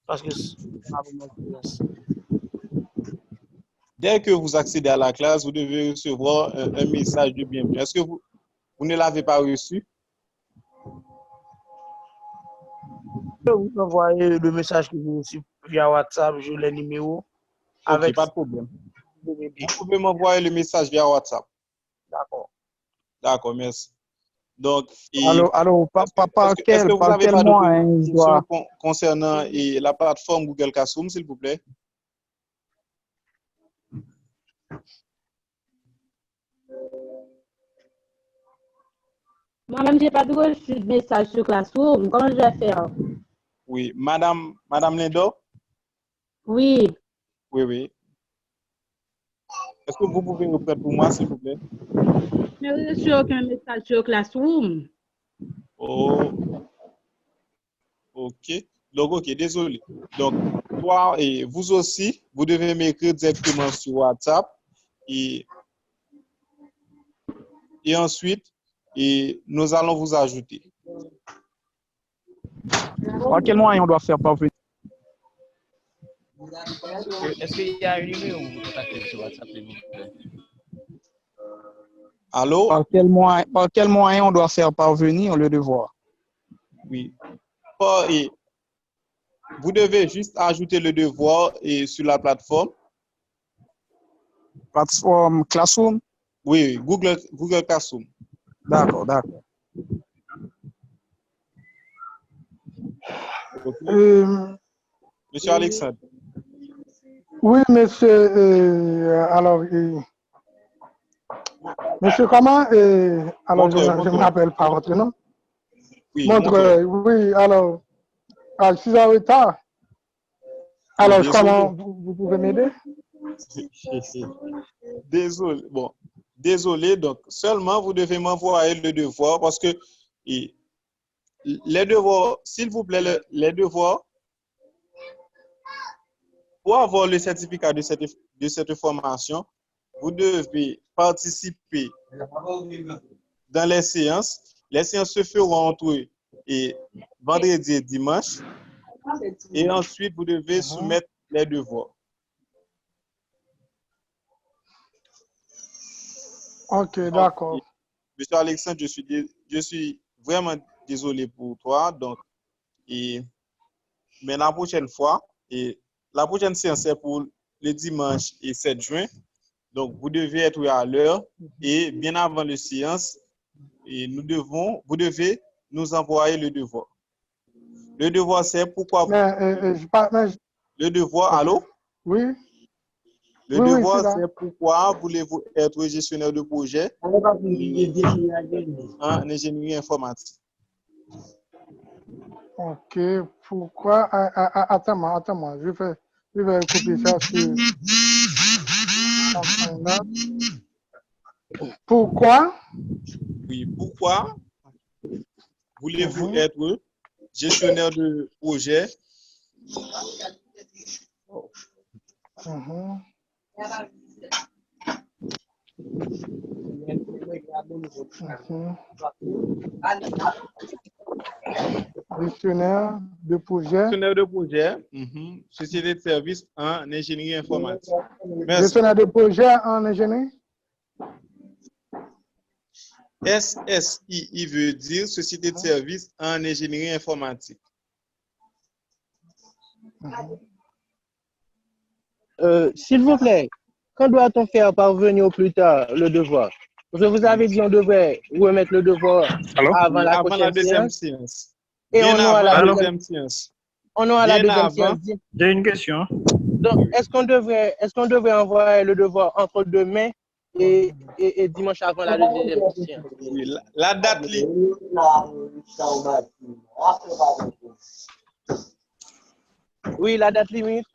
Parce que c'est pas vraiment expérience. Dès que vous accédez à la classe, vous devez recevoir un message de bienvenue. Est-ce que vous ne l'avez pas reçu? Je vous envoyer le message que vous reçu via WhatsApp, je les numéros OK, avec pas de problème. DVD. Vous pouvez m'envoyer le message via WhatsApp. D'accord. D'accord, merci. Donc, Alors, par est-ce que vous n'avez quel pas de moyen je dois... questions concernant la plateforme Google Classroom, s'il vous plaît? Moi-même, je n'ai pas reçu de message sur Classroom. Comment je vais faire? Oui, Madame Lindo? Oui. Oui, oui. Est-ce que vous pouvez répéter pour moi, s'il vous plaît? Je n'ai reçu aucun message sur Classroom. Oh, OK. Donc, OK, désolé. Donc, toi et vous aussi, vous devez m'écrire directement sur WhatsApp et ensuite, nous allons vous ajouter. Par quel moyen on doit faire parvenir? Est-ce qu'il y a un numéro où vous contactez sur WhatsApp, s'il vous plaît? Allô? Par quel moyen on doit faire parvenir le devoir? Oui. Vous devez juste ajouter le devoir sur la plateforme. Plateforme Classroom? Oui, Google Classroom. D'accord, d'accord. Okay. Monsieur Alexandre. Oui, monsieur. Alors, monsieur, comment? Alors, je ne me rappelle pas votre nom. Oui, Montreuil. Oui, alors, je suis en retard. Alors, comment vous pouvez m'aider? Désolé. Bon, désolé. Donc, seulement vous devez m'envoyer le devoir parce que les devoirs, s'il vous plaît, les devoirs, pour avoir le certificat de cette formation, vous devez participer dans les séances. Les séances se feront entre vendredi et dimanche. Et ensuite, vous devez soumettre les devoirs. Ok, d'accord. Monsieur Alexandre, je suis vraiment désolé pour toi. Donc, mais la prochaine fois, la prochaine séance est pour le dimanche et 7 juin. Donc, vous devez être à l'heure et bien avant la séance, vous devez nous envoyer le devoir. Le devoir, c'est pourquoi le devoir, allô? Oui. Le devoir, c'est pourquoi voulez-vous être gestionnaire de projet en ingénierie informatique. Ok, pourquoi? Attends-moi, je vais copier ça sur. Pourquoi? Oui, pourquoi voulez-vous être gestionnaire de projet Gestionnaire de projet. Gestionnaire de projet, société de services en ingénierie informatique. Merci. Gestionnaire de projet en ingénierie. SSII veut dire société de services en ingénierie informatique. S'il vous plaît, quand doit-on faire parvenir au plus tard le devoir? Parce que vous avez dit qu'on devrait remettre le devoir avant la prochaine deuxième séance. séance. Et on aura la deuxième séance. On aura la Bien deuxième avant. séance. J'ai une question. Donc, est-ce qu'on devrait envoyer le devoir entre demain et dimanche avant la deuxième séance? Oui, la date Oui, la date limite.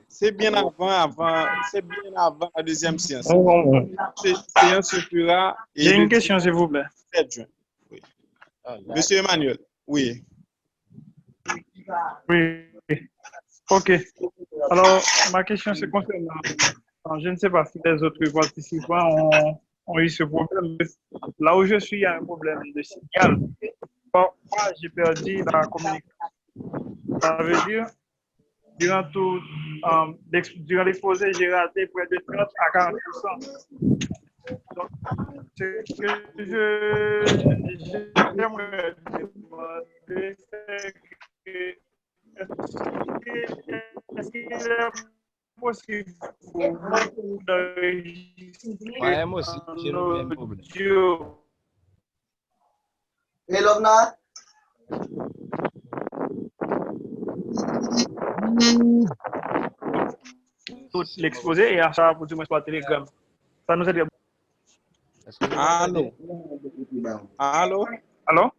C'est bien avant la deuxième séance. Cette séance se fera. J'ai une question, s'il vous plaît. 7 juin. Oui. Monsieur Emmanuel, oui. Oui. OK. Alors, ma question se concerne, je ne sais pas si les autres participants ont eu ce problème. Là où je suis, il y a un problème de signal. Parfois, j'ai perdu la communication. Ça veut dire, durant l'exposé, j'ai raté près de 30 à 40%. Donc, ce que j'aimerais demander, c'est que est-ce qu'il est possible pour vous d'enregistrer Ouais, moi aussi, j'ai le même problème. audio? Et Lovna? Tout l'exposé et à ça pour du moins par Telegram. Ça nous aide. Allô? Allô? Allô?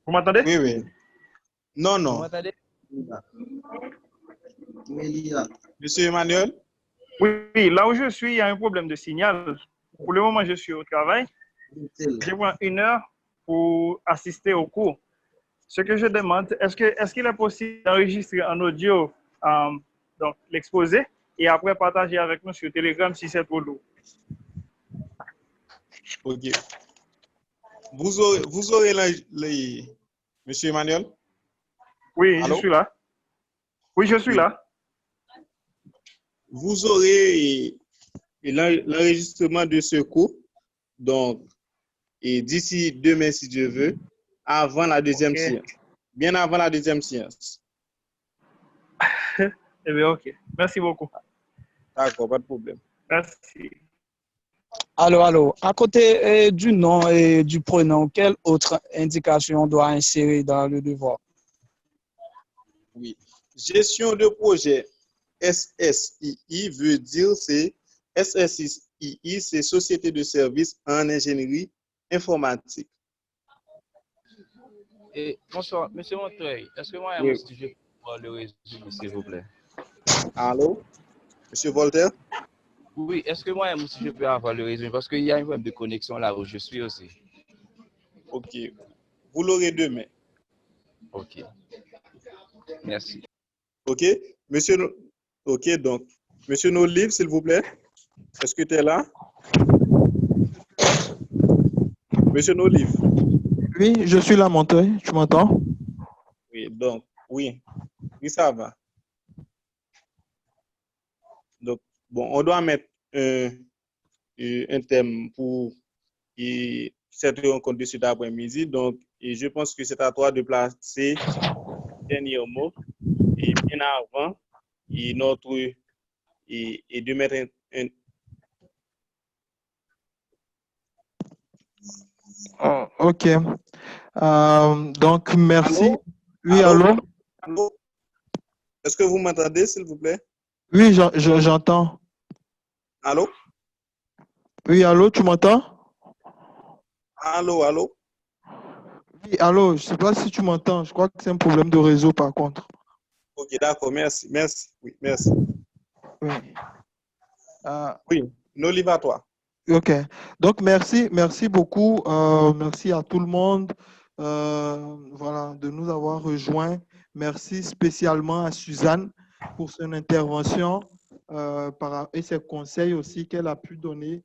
Vous m'entendez? Oui, oui. Non, Vous non. m'entendez? Monsieur Emmanuel? Oui, là où je suis, il y a un problème de signal. Pour le moment, je suis au travail. Je prends 1 heure pour assister au cours. Ce que je demande, est-ce qu'il est possible d'enregistrer en audio donc l'exposé et après partager avec nous sur Telegram si c'est trop lourd? Ok. Vous aurez Monsieur Emmanuel? Oui, Allô? je suis là. Oui, je suis là. Vous aurez l'enregistrement de ce cours, donc, et d'ici demain, si Dieu veut, avant la deuxième séance. Bien avant la deuxième séance. Eh bien, OK. Merci beaucoup. D'accord, pas de problème. Merci. Allô. À côté du nom et du prénom, quelle autre indication on doit insérer dans le devoir? Oui. Gestion de projet. SSII veut dire SSII, c'est Société de services en ingénierie informatique. Et bonsoir, monsieur Montreuil, est-ce que moi, Oui. si je peux voir le résumé, s'il vous plaît? Allô? Monsieur Voltaire? Oui, est-ce que moi, si je peux avoir le résumé? Parce qu'il y a un problème de connexion là où je suis aussi. Ok. Vous l'aurez demain. Ok. Merci. Ok. Ok, donc, monsieur Nolive, s'il vous plaît. Est-ce que tu es là? Monsieur Nolive. Oui, je suis là, Montreuil. Tu m'entends? Oui, donc, oui. Oui, ça va. Donc, bon, on doit mettre un thème pour cette rencontre de cet après-midi. Donc, et je pense que c'est à toi de placer le dernier mot et bien avant et de mettre un Oh, ok. Donc, merci. Allô? Oui, allô? Allô? Est-ce que vous m'entendez, s'il vous plaît? Oui, j'entends. Allô? Oui, allô, tu m'entends? Allô, allô? Oui, allô, je ne sais pas si tu m'entends. Je crois que c'est un problème de réseau, par contre. Ok, d'accord, merci. Oui, merci. Oui. Oui, Nolive à toi. Ok. Donc, merci beaucoup. Merci à tout le monde voilà, de nous avoir rejoints. Merci spécialement à Suzanne pour son intervention et ses conseils aussi qu'elle a pu donner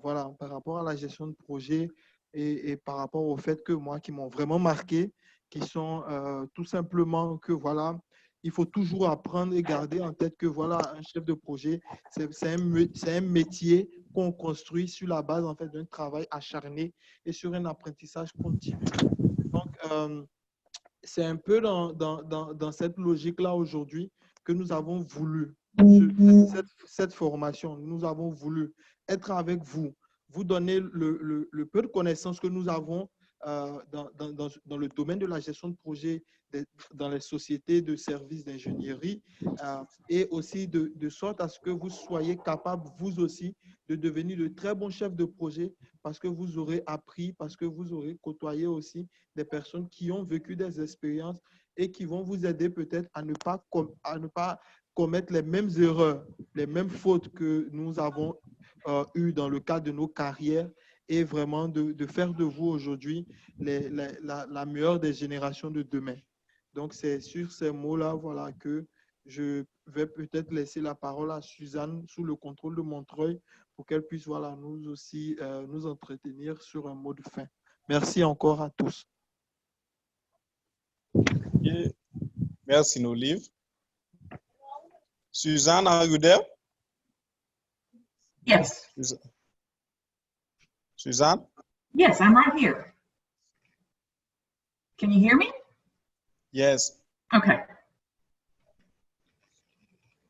voilà, par rapport à la gestion de projet et par rapport au fait que moi, qui m'ont vraiment marqué, qui sont tout simplement que voilà, il faut toujours apprendre et garder en tête que voilà, un chef de projet, c'est un métier qu'on construit sur la base en fait d'un travail acharné et sur un apprentissage continu. Donc, c'est un peu dans cette logique-là aujourd'hui que nous avons voulu cette formation. Nous avons voulu être avec vous, vous donner le peu de connaissances que nous avons dans le domaine de la gestion de projet dans les sociétés de services d'ingénierie et aussi de sorte à ce que vous soyez capables, vous aussi, de devenir de très bons chefs de projet parce que vous aurez appris, parce que vous aurez côtoyé aussi des personnes qui ont vécu des expériences et qui vont vous aider peut-être à ne pas commettre les mêmes erreurs, les mêmes fautes que nous avons eues dans le cadre de nos carrières et vraiment de faire de vous aujourd'hui la meilleure des générations de demain. Donc, c'est sur ces mots-là voilà, que je vais peut-être laisser la parole à Suzanne sous le contrôle de Montreuil pour qu'elle puisse voilà, nous aussi nous entretenir sur un mot de fin. Merci encore à tous. Okay. Merci, Nolive. Suzanne, are you there? Yes. Suzanne? Yes, I'm right here. Can you hear me? Yes. Okay.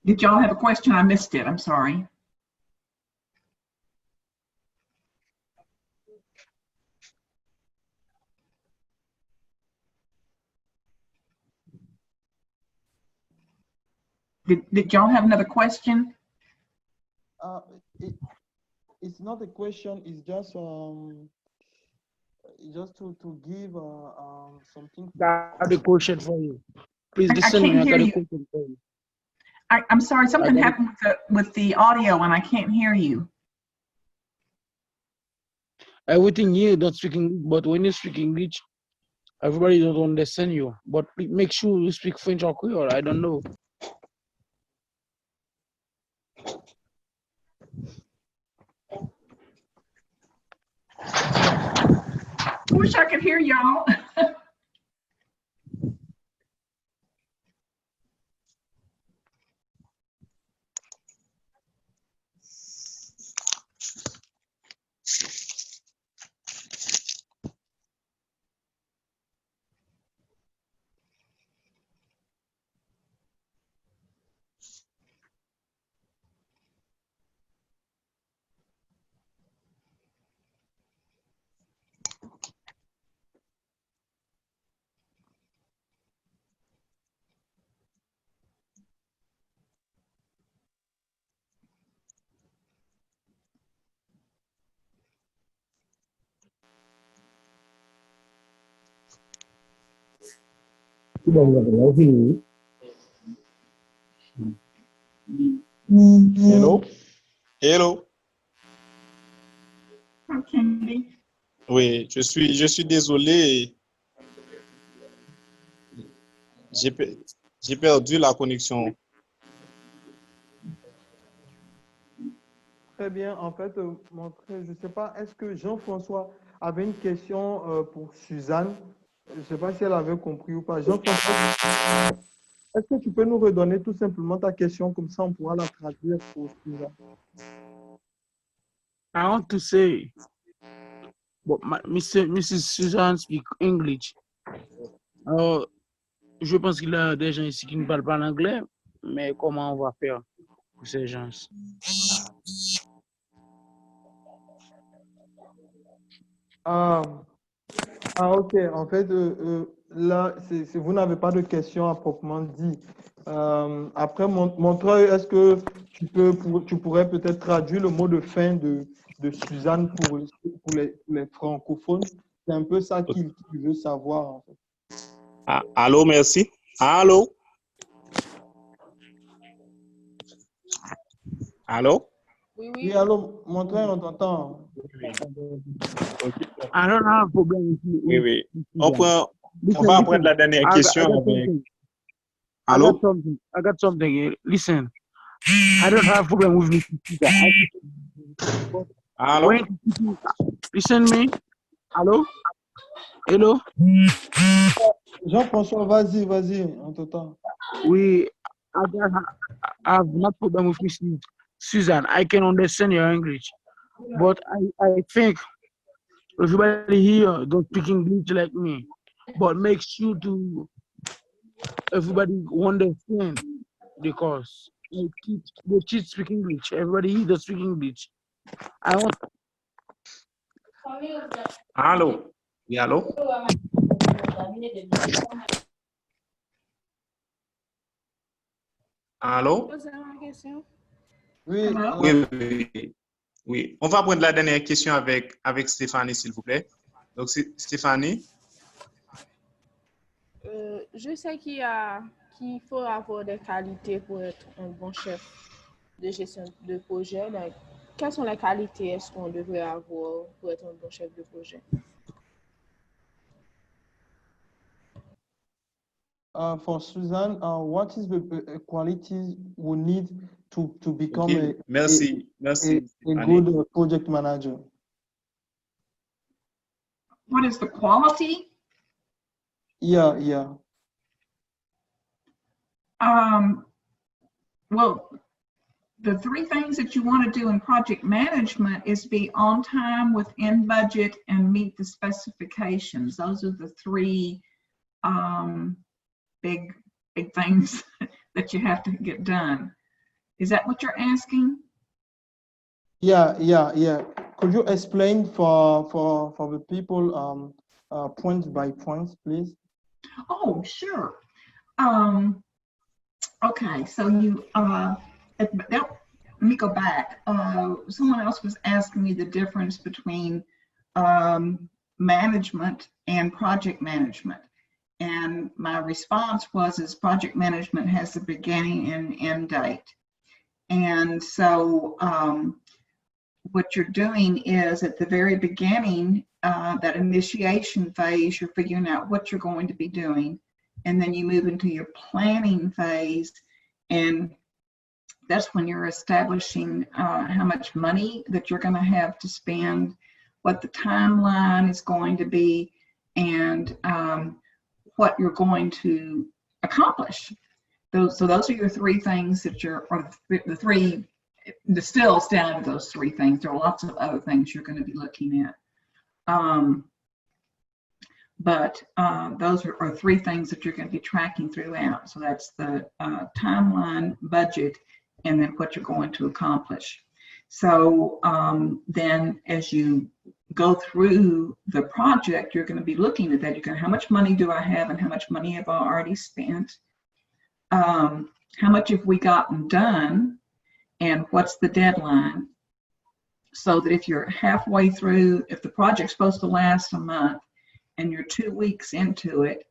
Did y'all have a question? I missed it. I'm sorry. Did y'all have another question? It's not a question. It's just to give something. I have a question for you. Please I listen. can't I hear got a you. question for you. I'm sorry. Something happened with the audio, and I can't hear you. Everything here don't speak English, but when you speak English, everybody don't understand you. But make sure you speak French or Creole. I don't know. I wish I could hear y'all. Hello? Hello? Okay. Oui, je suis désolé. J'ai perdu la connexion. Très bien. En fait, je ne sais pas, est-ce que Jean-François avait une question pour Suzanne? Je ne sais pas si elle avait compris ou pas. Jean-François, est-ce que tu peux nous redonner tout simplement ta question, comme ça on pourra la traduire pour Suzanne? I want to say, but Mrs. Suzanne speak English. Je pense qu'il y a des gens ici qui ne parlent pas l'anglais, mais comment on va faire pour ces gens? Ok. En fait, là, vous n'avez pas de question à proprement dit. Après, Montreuil, est-ce que tu pourrais peut-être traduire le mot de fin de Suzanne pour les francophones? C'est un peu ça qu'il veut savoir, en fait. Ah, allô, merci. Allô? Allô? Oui, allô, Montreuil, on t'entend. I don't have a problem. Oui, oui. On va prendre la dernière question. Allô? I got something. Listen, I don't have a problem with Mrs. Allô? Listen me. Allô? Hello? Jean-François, vas-y, on t'entend. Oui, I have no problem with Miss Susan. I can understand your English, but I think everybody here don't speak English like me. But make sure to everybody understand because they teach speak English. Everybody here does speak English. I want Allô? Oui, allô? Allô? Oui, Hello? Oui. On va prendre la dernière question avec Stéphanie, s'il vous plaît. Donc, Stéphanie. Je sais qu'il faut avoir des qualités pour être un bon chef de gestion de projet. Donc, quelles sont les qualités est-ce qu'on devrait avoir pour être un bon chef de projet? For Suzanne, what is the qualities we need to become Okay. Merci, a Stéphanie. good project manager? What is the quality? Yeah. Well, the three things that you want to do in project management is be on time, within budget, and meet the specifications. Those are the three big things that you have to get done. Is that what you're asking? Yeah. Could you explain for the people point by point, please? Oh, sure. Okay, so let me go back. Someone else was asking me the difference between management and project management. And my response was project management has a beginning and end date. And so what you're doing is at the very beginning, that initiation phase, you're figuring out what you're going to be doing. And then you move into your planning phase. And that's when you're establishing how much money that you're going to have to spend, what the timeline is going to be, and what you're going to accomplish. So those are your three things that the three distills down to those three things. There are lots of other things you're going to be looking at. But those are three things that you're going to be tracking throughout. So that's the timeline, budget, and then what you're going to accomplish. So then as you go through the project, you're going to be looking at that. You're going, how much money do I have and how much money have I already spent? How much have we gotten done? And what's the deadline? So that if you're halfway through, if the project's supposed to last a month and you're 2 weeks into it,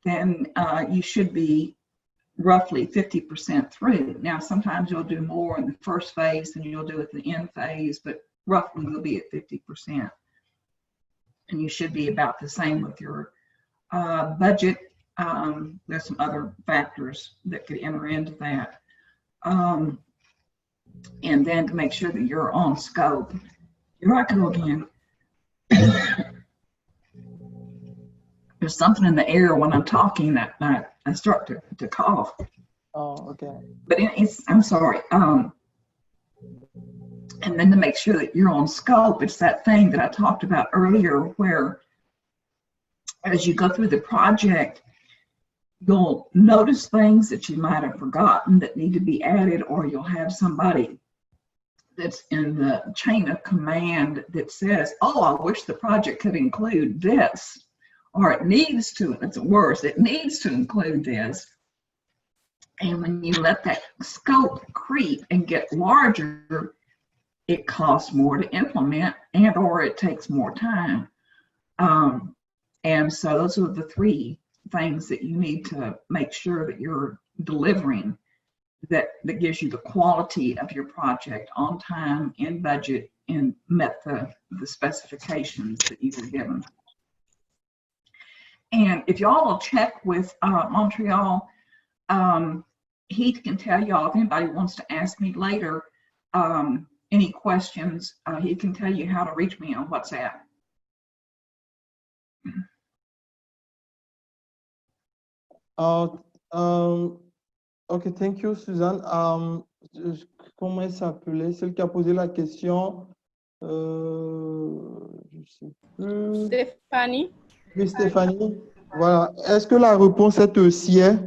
then you should be roughly 50% through. Now, sometimes you'll do more in the first phase than you'll do at the end phase, but roughly you'll be at 50%. And you should be about the same with your budget. There's some other factors that could enter into that. And then to make sure that you're on scope. Here I go again. There's something in the air when I'm talking that I start to cough. Oh, okay. But I'm sorry. And then to make sure that you're on scope, it's that thing that I talked about earlier where as you go through the project, you'll notice things that you might have forgotten that need to be added, or you'll have somebody that's in the chain of command that says, oh, I wish the project could include this, or it needs to, it's worse, it needs to include this. And when you let that scope creep and get larger, it costs more to implement and or it takes more time. And so those are the three things that you need to make sure that you're delivering that gives you the quality of your project on time, in budget, and met the specifications that you were given. And if y'all will check with Montreal, Heath can tell y'all, if anybody wants to ask me later any questions, he can tell you how to reach me on WhatsApp. Ok, thank you, Suzanne. Comment elle s'appelait? Celle qui a posé la question. Je sais plus. Stéphanie? Oui, Stéphanie. Voilà. Est-ce que la réponse est aussi est?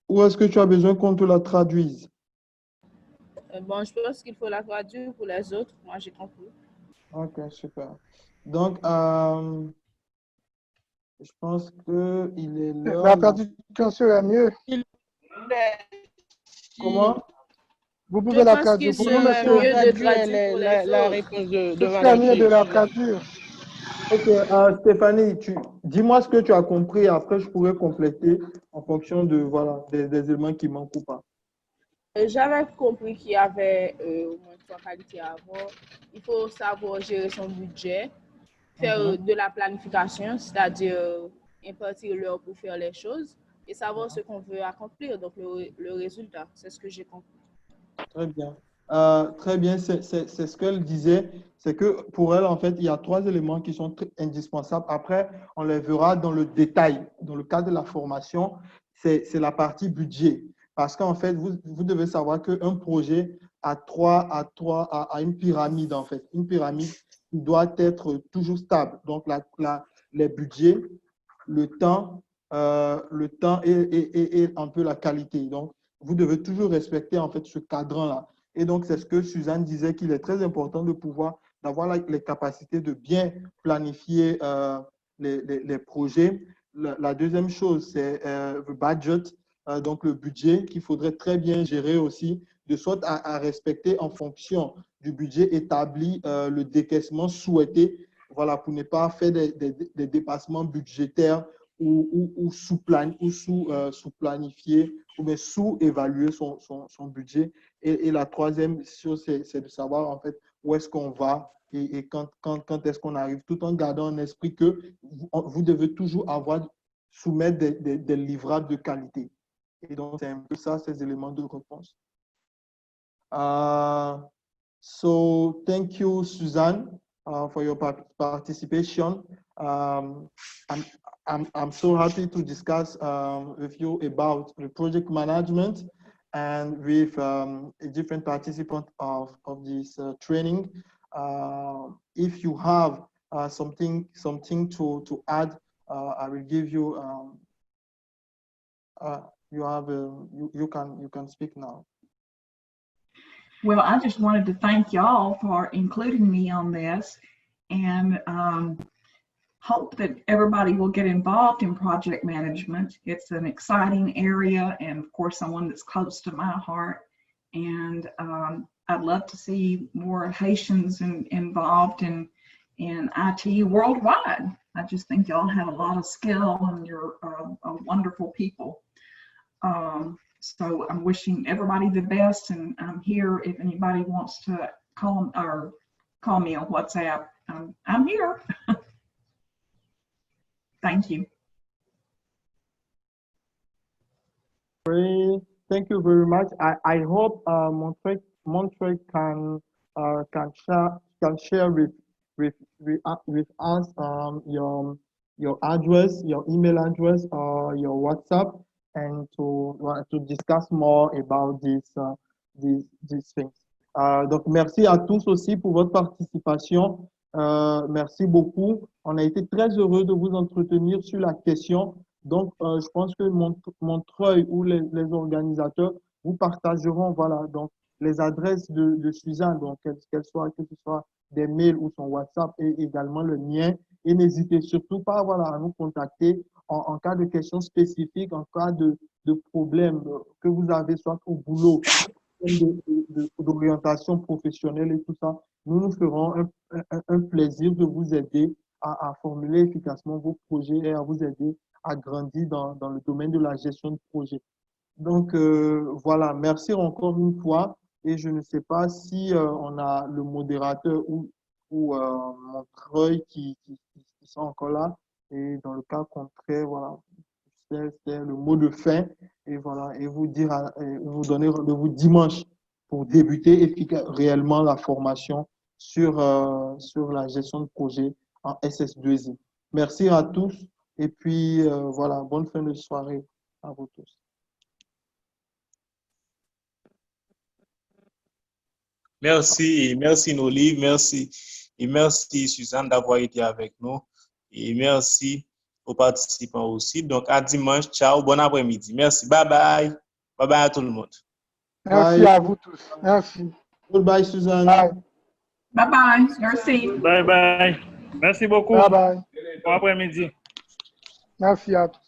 Ou est-ce que tu as besoin qu'on te la traduise? Bon, je pense qu'il faut la traduire pour les autres. Moi, j'ai compris. Ok, super. Donc, je pense qu'il est l'heure. La traduction serait mieux. Comment? Vous Je pouvez la pense traduire. qu'il Vous pouvez serait monsieur mieux de traduire traduire pour les la autres. réponse Ce devant serait les mieux de juges. la traduire. Ok, Stéphanie, dis-moi ce que tu as compris. Après, je pourrais compléter en fonction de, voilà, des éléments qui manquent ou pas. J'avais compris qu'il y avait au moins trois qualités à avoir. Il faut savoir gérer son budget, faire de la planification, c'est-à-dire impartir l'heure pour faire les choses et savoir ce qu'on veut accomplir, donc le résultat. C'est ce que j'ai compris. Très bien. Très bien, c'est ce qu'elle disait. C'est que pour elle, en fait, il y a trois éléments qui sont indispensables. Après, on les verra dans le détail. Dans le cadre de la formation, c'est la partie budget. Parce qu'en fait, vous devez savoir qu'un projet a une pyramide, en fait. Une pyramide qui doit être toujours stable. Donc, les budgets, le temps et un peu la qualité. Donc, vous devez toujours respecter en fait ce cadran-là. Et donc, c'est ce que Suzanne disait, qu'il est très important de pouvoir, d'avoir les capacités de bien planifier les projets. La deuxième chose, c'est le budget, donc le budget qu'il faudrait très bien gérer aussi, de sorte à respecter en fonction du budget établi le décaissement souhaité, voilà, pour ne pas faire des dépassements budgétaires ou sous-planifier ou bien sous-évaluer son budget. Et la troisième chose, c'est de savoir en fait où est-ce qu'on va et quand est-ce qu'on arrive, tout en gardant en esprit que vous devez toujours soumettre des livrables de qualité. Et donc, c'est un peu ça, ces éléments de réponse. So, thank you, Suzanne, for your participation. I'm so happy to discuss with you about the project management and with a different participant of this training. If you have something to add, I will give you. You can speak now. Well, I just wanted to thank y'all for including me on this, and hope that everybody will get involved in project management. It's an exciting area, and of course, someone that's close to my heart. And I'd love to see more Haitians involved in IT worldwide. I just think y'all have a lot of skill, and you're wonderful people. So I'm wishing everybody the best, and I'm here if anybody wants to call me on WhatsApp. I'm here. Thank you. Great. Thank you very much. I hope Montreux can share with us your address, your email address, or your WhatsApp, and to discuss more about these things. Donc, merci à tous aussi pour votre participation. Merci beaucoup. On a été très heureux de vous entretenir sur la question. Donc, je pense que Montreuil ou les organisateurs vous partageront, voilà, donc les adresses de Suzanne, donc que ce soit des mails ou son WhatsApp et également le mien. Et n'hésitez surtout pas, voilà, à nous contacter en cas de questions spécifiques, en cas de problèmes que vous avez, soit au boulot, d'orientation professionnelle et tout ça. Nous ferons un plaisir de vous aider à formuler efficacement vos projets et à vous aider à grandir dans le domaine de la gestion de projet. Donc, voilà, merci encore une fois. Et je ne sais pas si on a le modérateur ou Montreuil qui sont encore là. Et dans le cas contraire, voilà, c'est le mot de fin. Et voilà, et vous donner rendez-vous dimanche pour débuter réellement la formation sur la gestion de projet en SS2I. Merci à tous et puis voilà, bonne fin de soirée à vous tous. Merci, merci Nolive, merci. Et merci Suzanne d'avoir été avec nous. Et merci aux participants aussi. Donc à dimanche, ciao, bon après-midi. Merci, bye bye. Bye bye à tout le monde. Merci à vous tous. Merci. Goodbye Suzanne. Bye. Bye bye. Merci. Bye bye. Merci beaucoup. Bye bye. Bon après-midi. Merci à tous.